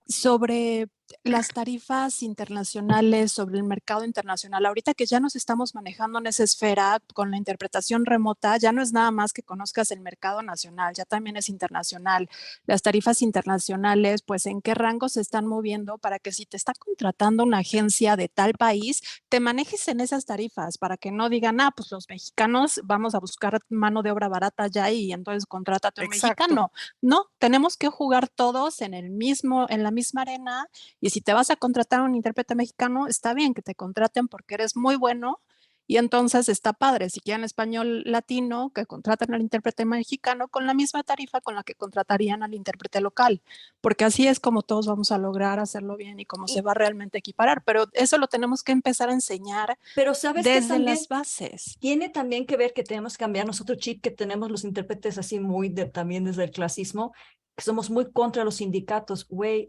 Speaker 8: sobre las tarifas internacionales, sobre el mercado internacional. Ahorita que ya nos estamos manejando en esa esfera con la interpretación remota, ya no es nada más que conozcas el mercado nacional, ya también es internacional. Las tarifas internacionales, pues en qué rango se están moviendo para que si te está contratando una agencia de tal país, te manejes en esas tarifas para que no digan, ah, pues los mexicanos vamos a buscar mano de obra barata ya y entonces contrátate a un mexicano. No, tenemos que jugar todos en la misma arena. Y si te vas a contratar a un intérprete mexicano, está bien que te contraten porque eres muy bueno y entonces está padre. Si quieren español latino, que contraten al intérprete mexicano con la misma tarifa con la que contratarían al intérprete local, porque así es como todos vamos a lograr hacerlo bien y cómo se va a realmente equiparar. Pero eso lo tenemos que empezar a enseñar
Speaker 1: Pero sabes que
Speaker 8: desde
Speaker 1: también
Speaker 8: las bases.
Speaker 1: tiene también que ver que tenemos que cambiar nosotros chip que tenemos los intérpretes así muy también desde el clasismo, que somos muy contra los sindicatos, güey.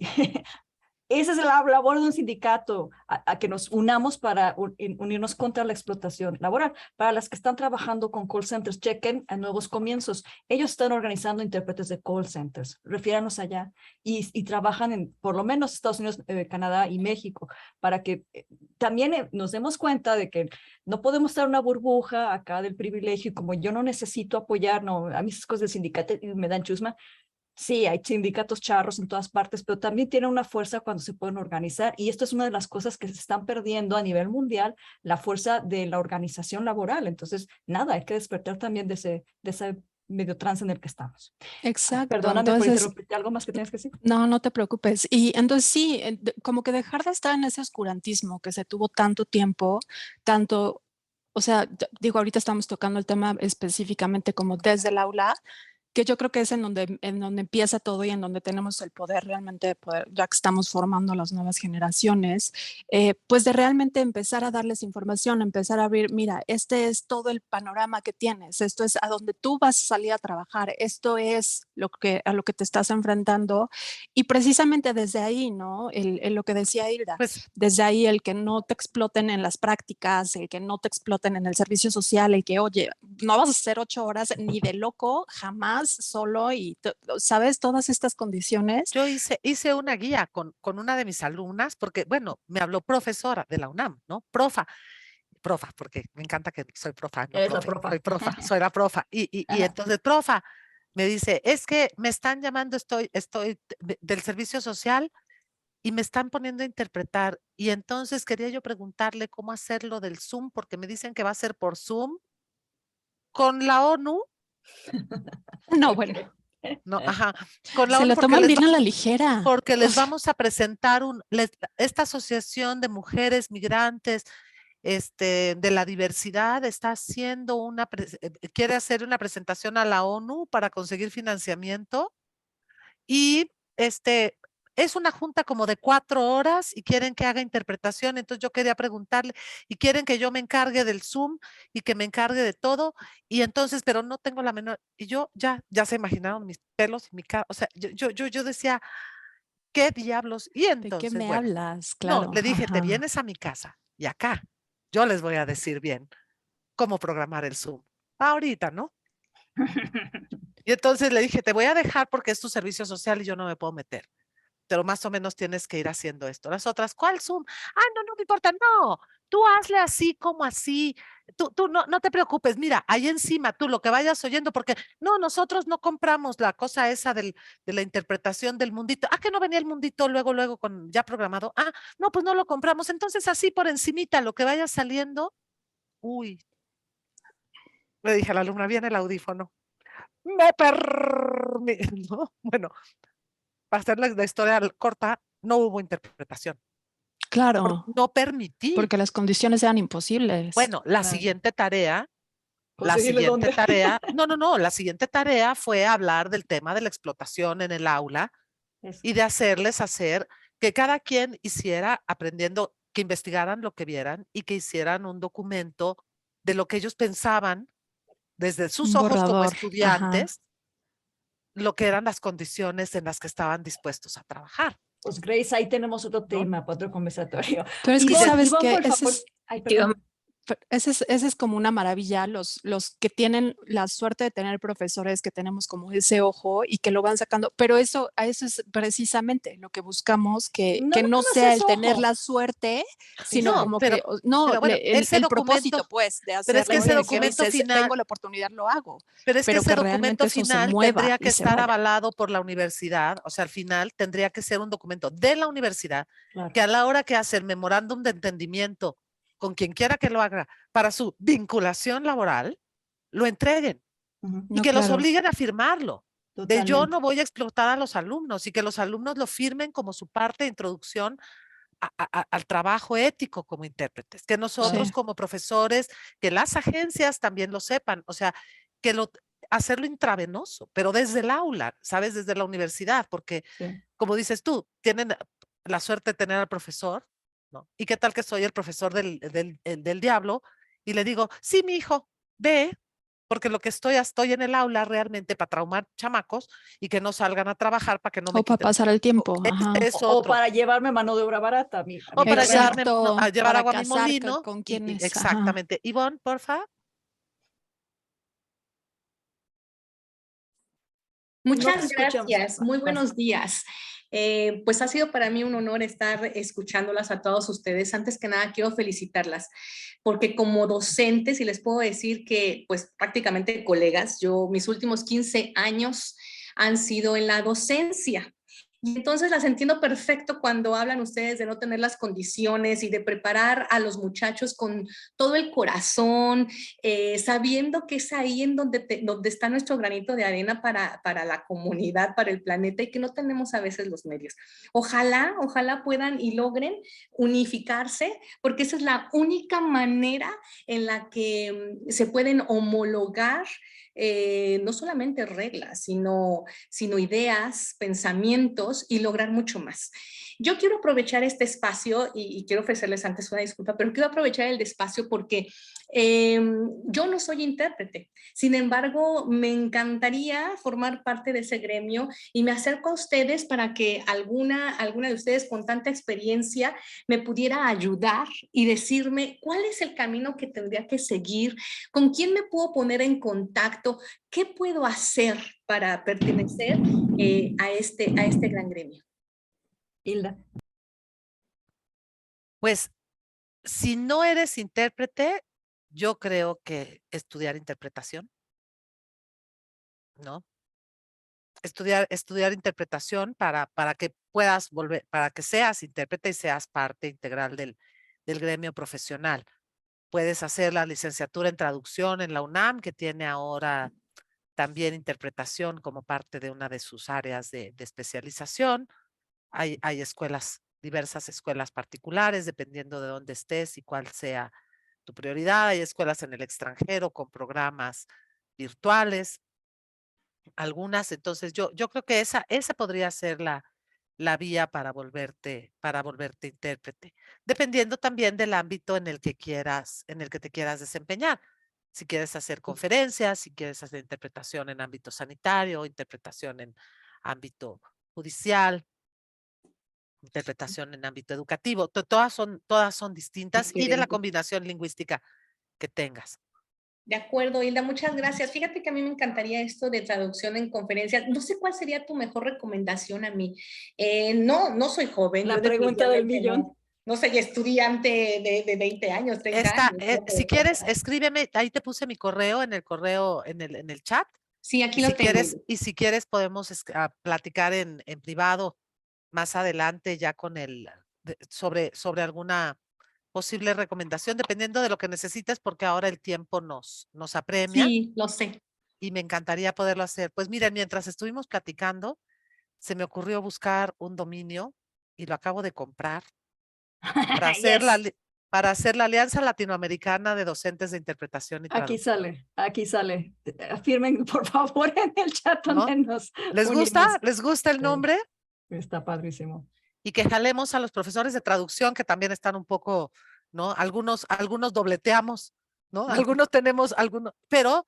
Speaker 1: Esa es la labor de un sindicato, a que nos unamos para unirnos contra la explotación laboral. Para las que están trabajando con call centers, chequen a Nuevos Comienzos. Ellos están organizando intérpretes de call centers, refiéranos allá, y trabajan en por lo menos Estados Unidos, Canadá y México, para que también nos demos cuenta de que no podemos estar en una burbuja acá del privilegio, y como yo no necesito apoyar, no, a mí esas cosas del sindicato me dan chusma. Sí, hay sindicatos charros en todas partes, pero también tienen una fuerza cuando se pueden organizar, y esto es una de las cosas que se están perdiendo a nivel mundial, la fuerza de la organización laboral. Entonces, nada, hay que despertar también de ese medio trance en el que estamos.
Speaker 8: Exacto.
Speaker 1: Perdóname por
Speaker 8: Entonces,
Speaker 1: interrumpirte, ¿algo más que tienes que decir?
Speaker 8: no, no te preocupes. Y entonces sí, como que dejar de estar en ese oscurantismo que se tuvo tanto tiempo, tanto, o sea, digo, ahorita estamos tocando el tema específicamente como desde el aula, que yo creo que es en donde empieza todo y en donde tenemos el poder realmente de poder, ya que estamos formando las nuevas generaciones, pues de realmente empezar a darles información, empezar a abrir, mira, este es todo el panorama que tienes, esto es a donde tú vas a salir a trabajar, esto es a lo que te estás enfrentando, y precisamente desde ahí, ¿no? Lo que decía Hilda,
Speaker 2: Pues
Speaker 8: desde ahí el que no te exploten en las prácticas, el que no te exploten en el servicio social, el que, oye, no vas a hacer 8 horas ni de loco, jamás, solo, y sabes, todas estas condiciones.
Speaker 2: yo hice una guía con una de mis alumnas, porque, bueno, me habló profesora de la UNAM, ¿no? Profa, porque me encanta que soy profa, no
Speaker 1: Eres la
Speaker 2: profe,
Speaker 1: profa.
Speaker 2: soy profa, soy la profa. Y
Speaker 1: Ajá.
Speaker 2: entonces, profa, me dice, es que me están llamando, estoy del servicio social y me están poniendo a interpretar. Y entonces quería yo preguntarle cómo hacerlo del Zoom, porque me dicen que va a ser por Zoom con la ONU.
Speaker 8: No, bueno,
Speaker 2: No, ajá, con la
Speaker 8: se
Speaker 2: ONU
Speaker 8: lo toman bien a la ligera.
Speaker 2: porque
Speaker 8: O
Speaker 2: les
Speaker 8: sea,
Speaker 2: vamos a presentar esta asociación de mujeres migrantes de la diversidad está haciendo quiere hacer una presentación a la ONU para conseguir financiamiento y es una junta como de 4 horas y quieren que haga interpretación. Entonces yo quería preguntarle y quieren que yo me encargue del Zoom y que me encargue de todo. Y entonces, pero no tengo la menor. Y yo ya se imaginaron mis pelos y mi cara. O sea, yo decía, ¿qué diablos? Y
Speaker 8: ¿de qué
Speaker 2: entonces,
Speaker 8: me
Speaker 2: bueno,
Speaker 8: hablas?
Speaker 2: no,
Speaker 8: Claro,
Speaker 2: le dije, te
Speaker 8: ajá.
Speaker 2: vienes a mi casa y acá yo les voy a decir bien cómo programar el Zoom. Ahorita, ¿no? Y entonces le dije, te voy a dejar porque es tu servicio social y yo no me puedo meter. Pero más o menos tienes que ir haciendo esto. Las otras, ¿cuál Zoom? Ah, no me importa, no. Tú hazle así como así. Tú no te preocupes. Mira, ahí encima, tú lo que vayas oyendo, porque no, nosotros no compramos la cosa esa de la interpretación del mundito. Ah, que no venía el mundito luego con ya programado. Ah, no, pues no lo compramos. Entonces, así por encimita, lo que vaya saliendo. Uy, le dije a la alumna, viene el audífono. ¿No? Bueno, para hacer la historia corta, no hubo interpretación.
Speaker 8: Claro,
Speaker 2: No permití.
Speaker 8: porque las condiciones eran imposibles.
Speaker 2: Bueno, la
Speaker 1: Claro.
Speaker 2: siguiente tarea,
Speaker 1: ¿Conseguirle dónde?
Speaker 2: no, la siguiente tarea fue hablar del tema de la explotación en el aula
Speaker 1: Eso.
Speaker 2: y de hacerles hacer que cada quien hiciera aprendiendo, que investigaran lo que vieran y que hicieran un documento de lo que ellos pensaban desde sus
Speaker 8: Un
Speaker 2: ojos como
Speaker 8: borrador, ajá.
Speaker 2: estudiantes, lo que eran las condiciones en las que estaban dispuestos a trabajar,
Speaker 1: Pues Grace, ahí tenemos otro
Speaker 2: ¿no?
Speaker 1: tema para otro conversatorio.
Speaker 8: Pero es que, ¿sabes
Speaker 1: Ivonne,
Speaker 8: qué?
Speaker 1: por favor. Ay, perdón.
Speaker 8: Ese es como una maravilla, los que tienen la suerte de tener profesores que tenemos como ese ojo y que lo van sacando, pero a eso es precisamente lo que buscamos, que
Speaker 1: No, nada
Speaker 8: no
Speaker 1: más
Speaker 8: sea
Speaker 1: es
Speaker 8: el tener
Speaker 1: ojo.
Speaker 8: la suerte, sino
Speaker 1: Exacto.
Speaker 2: No,
Speaker 8: como que, no,
Speaker 2: pero bueno, ese
Speaker 8: el
Speaker 2: documento,
Speaker 8: propósito pues de
Speaker 2: pero es que
Speaker 8: hacerlo,
Speaker 2: ese
Speaker 8: de que
Speaker 2: documento
Speaker 8: dices,
Speaker 2: final,
Speaker 8: tengo la oportunidad, lo hago,
Speaker 2: pero es que
Speaker 8: pero
Speaker 2: ese
Speaker 8: que
Speaker 2: documento
Speaker 8: realmente eso se
Speaker 2: final
Speaker 8: mueva
Speaker 2: tendría
Speaker 8: y
Speaker 2: que
Speaker 8: se
Speaker 2: estar
Speaker 8: vaya.
Speaker 2: avalado por la universidad, o sea, al final tendría que ser un documento de la universidad
Speaker 1: Claro.
Speaker 2: que a la hora que hace el memorándum de entendimiento con quien quiera que lo haga para su vinculación laboral, lo entreguen
Speaker 1: Ujú.
Speaker 2: y
Speaker 8: No,
Speaker 2: que los
Speaker 8: claro.
Speaker 2: obliguen a firmarlo. De yo
Speaker 1: Totalmente.
Speaker 2: no voy a explotar a los alumnos y que los alumnos lo firmen como su parte de introducción al trabajo ético como intérpretes, que nosotros
Speaker 8: Sí.
Speaker 2: como profesores, que las agencias también lo sepan, o sea, que hacerlo intravenoso, pero desde el aula, ¿sabes? Desde la universidad, porque
Speaker 1: Sí.
Speaker 2: como dices tú, tienen la suerte de tener al profesor, ¿no? ¿Y qué tal que soy el profesor del diablo? Y le digo, sí, mi hijo, ve, porque lo que estoy en el aula realmente para traumar chamacos y que no salgan a trabajar para que no me
Speaker 8: O para
Speaker 2: quiten.
Speaker 8: pasar el tiempo. Ajá.
Speaker 2: Es
Speaker 1: O
Speaker 2: otro.
Speaker 1: para llevarme mano de obra barata a
Speaker 2: O
Speaker 1: mi
Speaker 2: para
Speaker 1: terreno.
Speaker 2: llevarme, no, a llevar
Speaker 8: Exacto,
Speaker 2: agua a
Speaker 8: para
Speaker 2: mi
Speaker 8: casar
Speaker 2: molino.
Speaker 8: con
Speaker 2: y
Speaker 8: quienes. Ajá.
Speaker 2: exactamente. Ivonne, porfa.
Speaker 1: No te
Speaker 9: Muchas
Speaker 1: escuchamos.
Speaker 9: gracias, muy
Speaker 1: Vas.
Speaker 9: buenos días. Pues ha sido para mí un honor estar escuchándolas a todos ustedes. Antes que nada, quiero felicitarlas, porque como docentes, y les puedo decir que, pues prácticamente colegas, mis últimos 15 años han sido en la docencia. Y entonces las entiendo perfecto cuando hablan ustedes de no tener las condiciones y de preparar a los muchachos con todo el corazón, sabiendo que es ahí en donde está nuestro granito de arena para la comunidad, para el planeta, y que no tenemos a veces los medios. Ojalá puedan y logren unificarse, porque esa es la única manera en la que se pueden homologar no solamente reglas, sino ideas, pensamientos y lograr mucho más. Yo quiero aprovechar este espacio y quiero ofrecerles antes una disculpa, pero quiero aprovechar el espacio porque yo no soy intérprete. Sin embargo, me encantaría formar parte de ese gremio y me acerco a ustedes para que alguna de ustedes con tanta experiencia me pudiera ayudar y decirme cuál es el camino que tendría que seguir, con quién me puedo poner en contacto, qué puedo hacer para pertenecer a este gran gremio.
Speaker 1: Hilda.
Speaker 2: Pues si no eres intérprete, yo creo que estudiar interpretación, ¿no? Estudiar interpretación para que puedas volver, para que seas intérprete y seas parte integral del gremio profesional. Puedes hacer la licenciatura en traducción en la UNAM, que tiene ahora también interpretación como parte de una de sus áreas de especialización. Hay escuelas, diversas escuelas particulares, dependiendo de dónde estés y cuál sea tu prioridad. Hay escuelas en el extranjero con programas virtuales, algunas. Entonces, yo creo que esa podría ser la vía para volverte intérprete, dependiendo también del ámbito en el que te quieras desempeñar. Si quieres hacer conferencias, si quieres hacer interpretación en ámbito sanitario, interpretación en ámbito judicial, interpretación en ámbito educativo, todas son distintas y de la combinación lingüística que tengas.
Speaker 9: De acuerdo, Hilda, muchas gracias. Fíjate que a mí me encantaría esto de traducción en conferencias. No sé cuál sería tu mejor recomendación a mí. No soy joven.
Speaker 1: La
Speaker 9: yo
Speaker 1: pregunta del
Speaker 9: definitivamente
Speaker 1: millón.
Speaker 9: No soy estudiante de 20 años, 30 años.
Speaker 2: Si quieres, escríbeme, ahí te puse mi correo en el chat.
Speaker 9: Sí, aquí lo tengo.
Speaker 2: Y si quieres podemos platicar en privado más adelante ya con sobre alguna posible recomendación, dependiendo de lo que necesites, porque ahora el tiempo nos apremia.
Speaker 9: Sí, lo sé.
Speaker 2: Y me encantaría poderlo hacer. Pues miren, mientras estuvimos platicando, se me ocurrió buscar un dominio y lo acabo de comprar para hacer la Alianza Latinoamericana de Docentes de Interpretación y Traducción.
Speaker 1: Aquí sale. Afirmen, por favor, en el chat
Speaker 2: ¿No?
Speaker 1: donde nos
Speaker 2: ¿Les
Speaker 1: unimos.
Speaker 2: gusta? ¿Les gusta el nombre?
Speaker 1: Está padrísimo.
Speaker 2: Y que jalemos a los profesores de traducción, que también están un poco, ¿no? Algunos dobleteamos, ¿no? Algunos tenemos, pero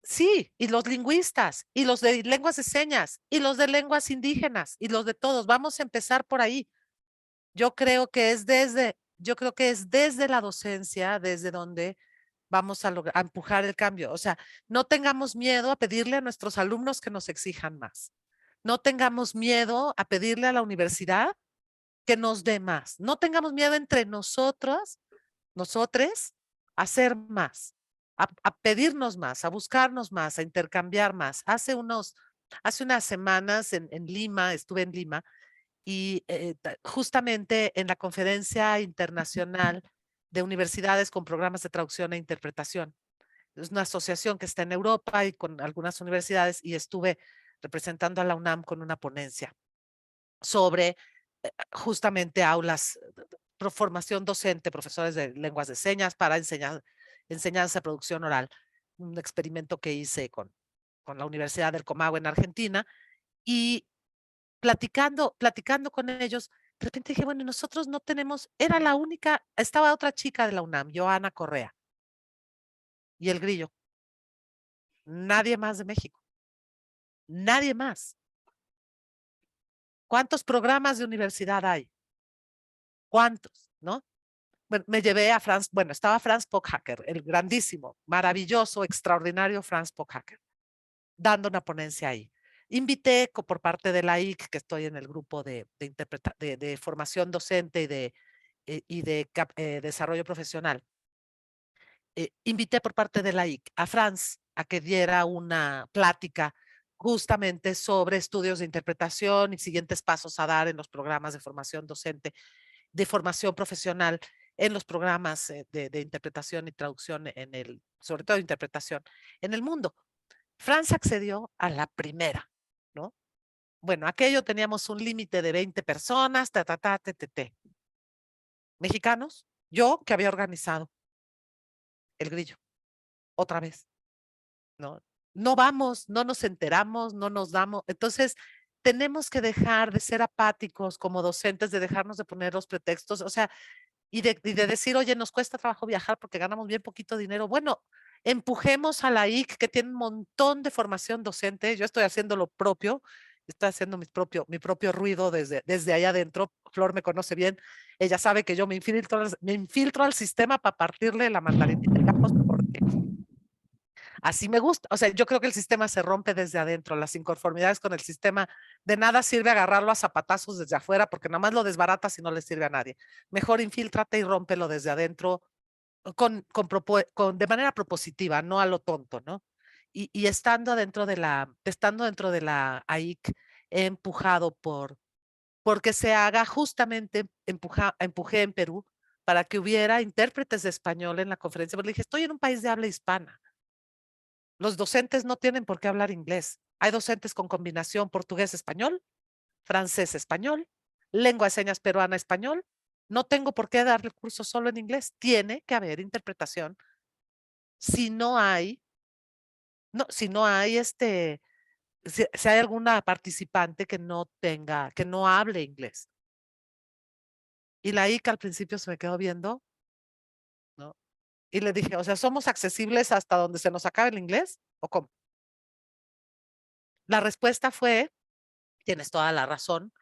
Speaker 2: sí, y los lingüistas, y los de lenguas de señas, y los de lenguas indígenas, y los de todos. Vamos a empezar por ahí. Yo creo que es desde la docencia, desde donde vamos a empujar el cambio. O sea, no tengamos miedo a pedirle a nuestros alumnos que nos exijan más. No tengamos miedo a pedirle a la universidad que nos dé más. No tengamos miedo entre nosotres, a hacer más, a pedirnos más, a buscarnos más, a intercambiar más. Hace unas semanas en Lima, estuve en Lima, y justamente en la Conferencia Internacional de Universidades con Programas de Traducción e Interpretación. Es una asociación que está en Europa y con algunas universidades, y estuve representando a la UNAM con una ponencia sobre justamente aulas, formación docente, profesores de lenguas de señas para enseñanza de producción oral. Un experimento que hice con la Universidad del Comahue en Argentina, y platicando con ellos, de repente dije, bueno, nosotros no tenemos, estaba otra chica de la UNAM, Joana Correa, y el Grillo. Nadie más de México. Nadie más. ¿Cuántos programas de universidad hay? ¿Cuántos? ¿No? Bueno, me llevé a Franz, bueno, estaba Franz Pockhacker, el grandísimo, maravilloso, extraordinario Franz Pockhacker, dando una ponencia ahí. Invité por parte de la IC, que estoy en el grupo de formación docente y de desarrollo profesional. Invité por parte de la IC a Franz a que diera una plática justamente sobre estudios de interpretación y siguientes pasos a dar en los programas de formación docente, de formación profesional, en los programas de interpretación y traducción, sobre todo interpretación, en el mundo. Franz accedió a la primera, ¿no? Bueno, aquello teníamos un límite de 20 personas, mexicanos, yo que había organizado el Grillo, otra vez, ¿no? No vamos, no nos enteramos, no nos damos. Entonces, tenemos que dejar de ser apáticos como docentes, de dejarnos de poner los pretextos, o sea, y de decir, oye, nos cuesta trabajo viajar porque ganamos bien poquito dinero. Bueno, empujemos a la IC, que tiene un montón de formación docente. Yo estoy haciendo lo propio, estoy haciendo mi propio ruido desde allá adentro. Flor me conoce bien, ella sabe que yo me infiltro al sistema para partirle la mandarinita, digamos, porque así me gusta. O sea, yo creo que el sistema se rompe desde adentro, las inconformidades con el sistema. De nada sirve agarrarlo a zapatazos desde afuera porque nada más lo desbaratas y no le sirve a nadie. Mejor infíltrate y rómpelo desde adentro de manera propositiva, no a lo tonto, ¿no? Y estando dentro de la AIC, he empujado porque se haga justamente, empujé en Perú para que hubiera intérpretes de español en la conferencia. Porque le dije, estoy en un país de habla hispana. Los docentes no tienen por qué hablar inglés. Hay docentes con combinación portugués-español, francés-español, lengua de señas peruana-español. No tengo por qué darle el curso solo en inglés. Tiene que haber interpretación. Si no hay, si hay alguna participante que no hable inglés. Y la ICA al principio se me quedó viendo, ¿no? Y le dije, o sea, ¿somos accesibles hasta donde se nos acabe el inglés? ¿O cómo? La respuesta fue, tienes toda la razón,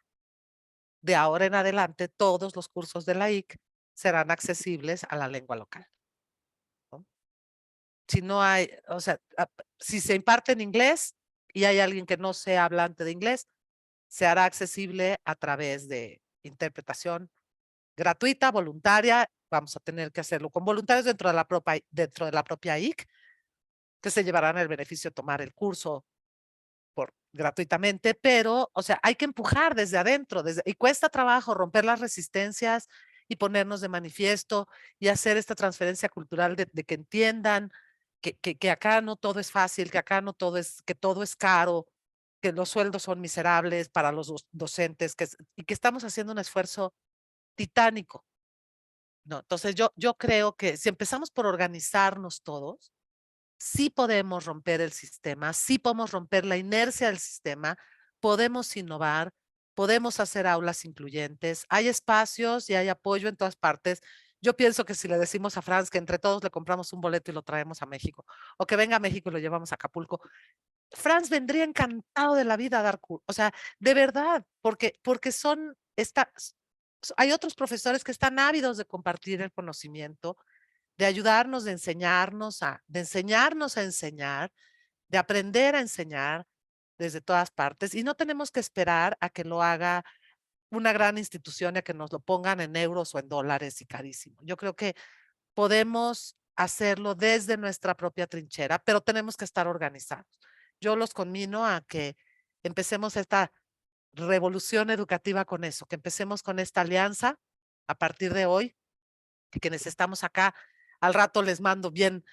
Speaker 2: de ahora en adelante todos los cursos de la IC serán accesibles a la lengua local, ¿no? Si no hay, o sea, si se imparte en inglés y hay alguien que no sea hablante de inglés, se hará accesible a través de interpretación gratuita, voluntaria. Vamos a tener que hacerlo con voluntarios dentro de la propia IC, que se llevarán el beneficio de tomar el curso gratuitamente, pero, o sea, hay que empujar desde adentro, y cuesta trabajo romper las resistencias y ponernos de manifiesto y hacer esta transferencia cultural de que entiendan que acá no todo es fácil, que acá no todo que todo es caro, que los sueldos son miserables para los docentes, y que estamos haciendo un esfuerzo titánico. No, entonces yo creo que si empezamos por organizarnos todos, sí podemos romper el sistema, sí podemos romper la inercia del sistema, podemos innovar, podemos hacer aulas incluyentes, hay espacios y hay apoyo en todas partes. Yo pienso que si le decimos a Franz que entre todos le compramos un boleto y lo traemos a México, o que venga a México y lo llevamos a Acapulco, Franz vendría encantado de la vida a dar cursos. O sea, de verdad, porque hay otros profesores que están ávidos de compartir el conocimiento, de ayudarnos, de enseñarnos a enseñar, de aprender a enseñar desde todas partes. Y no tenemos que esperar a que lo haga una gran institución y a que nos lo pongan en euros o en dólares y carísimo. Yo creo que podemos hacerlo desde nuestra propia trinchera, pero tenemos que estar organizados. Yo los conmino a que empecemos esta revolución educativa con eso, que empecemos con esta alianza a partir de hoy, que quienes estamos acá, al rato les mando bien,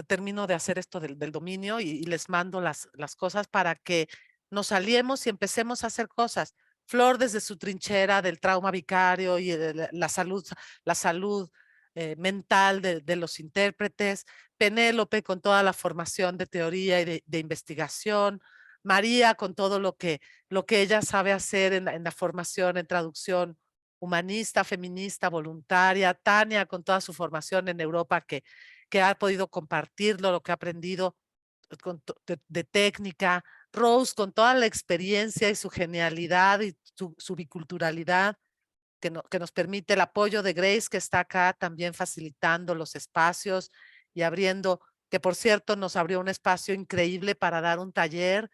Speaker 2: termino de hacer esto del dominio y les mando las cosas para que nos aliemos y empecemos a hacer cosas. Flor desde su trinchera del trauma vicario y la salud mental de los intérpretes, Penélope con toda la formación de teoría y de investigación, María con todo lo que ella sabe hacer en la formación, en traducción humanista, feminista, voluntaria, Tania con toda su formación en Europa que ha podido compartirlo, lo que ha aprendido. de técnica, Rose con toda la experiencia y su genialidad y su biculturalidad que nos permite, el apoyo de Grace, que está acá también facilitando los espacios y abriendo, que por cierto nos abrió un espacio increíble para dar un taller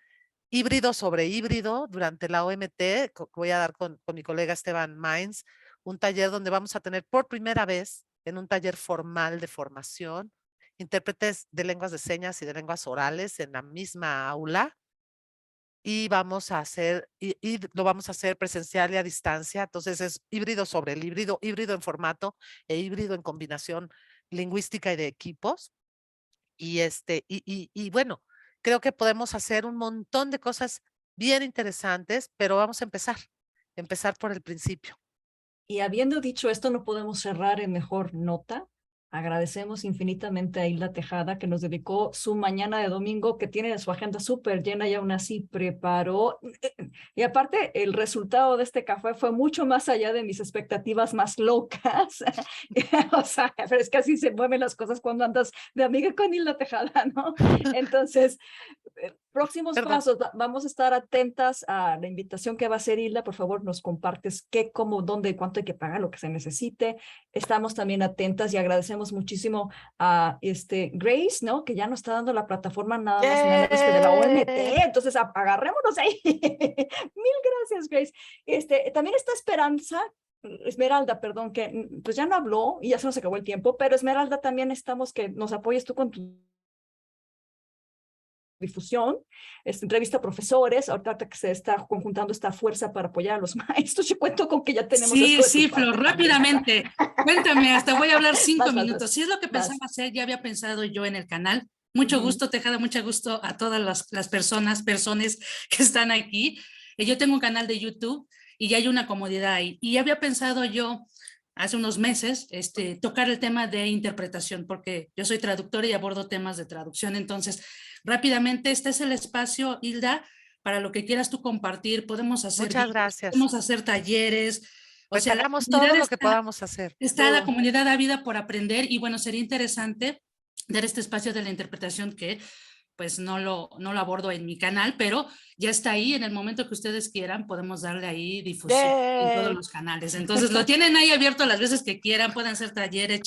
Speaker 2: híbrido sobre híbrido durante la OMT. Voy a dar con mi colega Esteban Mainz un taller donde vamos a tener por primera vez en un taller formal de formación intérpretes de lenguas de señas y de lenguas orales en la misma aula, y vamos a hacer, y lo vamos a hacer presencial y a distancia. Entonces es híbrido sobre el híbrido, híbrido en formato e híbrido en combinación lingüística y de equipos. Y bueno, creo que podemos hacer un montón de cosas bien interesantes, pero vamos a empezar por el principio.
Speaker 1: Y habiendo dicho esto, no podemos cerrar en mejor nota. Agradecemos infinitamente a Hilda Tejada, que nos dedicó su mañana de domingo, que tiene su agenda súper llena y aún así preparó. Y aparte, el resultado de este café fue mucho más allá de mis expectativas más locas. O sea, pero es que así se mueven las cosas cuando andas de amiga con Hilda Tejada, ¿no? Entonces, próximos pasos, vamos a estar atentas a la invitación que va a hacer Hilda. Por favor, nos compartes qué, cómo, dónde, cuánto hay que pagar, lo que se necesite. Estamos también atentas y agradecemos muchísimo a Grace, ¿no? Que ya nos está dando la plataforma nada más y nada menos que de la OMT. Entonces, agarrémonos ahí. Mil gracias, Grace. También está Esmeralda, perdón, que pues ya no habló y ya se nos acabó el tiempo, pero Esmeralda también necesitamos que nos apoyes tú con tu difusión, entrevista a profesores, ahorita que se está conjuntando esta fuerza para apoyar a los maestros. Yo cuento con que ya tenemos
Speaker 10: Sí, Flor, rápidamente. Cuéntame, hasta voy a hablar 5 minutos. Si es lo que pensaba hacer, ya había pensado yo en el canal. Mucho gusto, Tejada, mucho gusto a todas las personas que están aquí. Yo tengo un canal de YouTube y ya hay una comodidad ahí. Y ya había pensado yo hace unos meses tocar el tema de interpretación, porque yo soy traductora y abordo temas de traducción. Entonces, rápidamente, este es el espacio, Hilda, para lo que quieras tú compartir. Podemos hacer
Speaker 2: Muchas gracias.
Speaker 10: Podemos hacer talleres.
Speaker 2: Pues hagamos todo lo que podamos hacer.
Speaker 10: Está la comunidad ávida por aprender y bueno, sería interesante dar este espacio de la interpretación que pues no lo abordo en mi canal, pero ya está ahí. En el momento que ustedes quieran podemos darle ahí difusión en todos los canales. Entonces lo tienen ahí abierto las veces que quieran, pueden hacer talleres,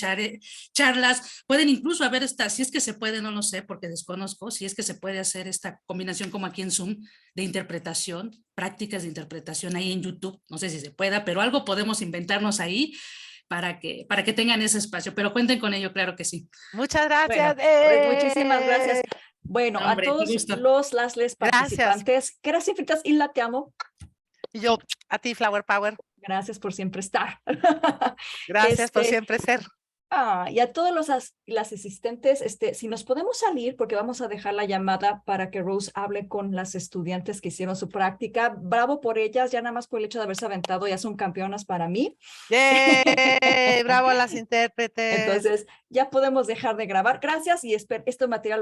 Speaker 10: charlas, pueden incluso haber si es que se puede, no lo sé porque desconozco, si es que se puede hacer esta combinación como aquí en Zoom de interpretación, prácticas de interpretación ahí en YouTube, no sé si se pueda, pero algo podemos inventarnos ahí para que tengan ese espacio, pero cuenten con ello, claro que sí.
Speaker 2: Muchas gracias.
Speaker 1: Bueno, muchísimas gracias. Bueno, hombre, a todos les participantes, gracias infinitas. Hilda, te amo.
Speaker 2: Y yo a ti, Flower Power.
Speaker 1: Gracias por siempre estar.
Speaker 2: Gracias por siempre ser.
Speaker 1: Y a todos las asistentes, si nos podemos salir, porque vamos a dejar la llamada para que Rose hable con las estudiantes que hicieron su práctica. Bravo por ellas, ya nada más por el hecho de haberse aventado, ya son campeonas para mí.
Speaker 2: ¡Yay! ¡Bravo a las intérpretes!
Speaker 1: Entonces, ya podemos dejar de grabar. Gracias y espero este material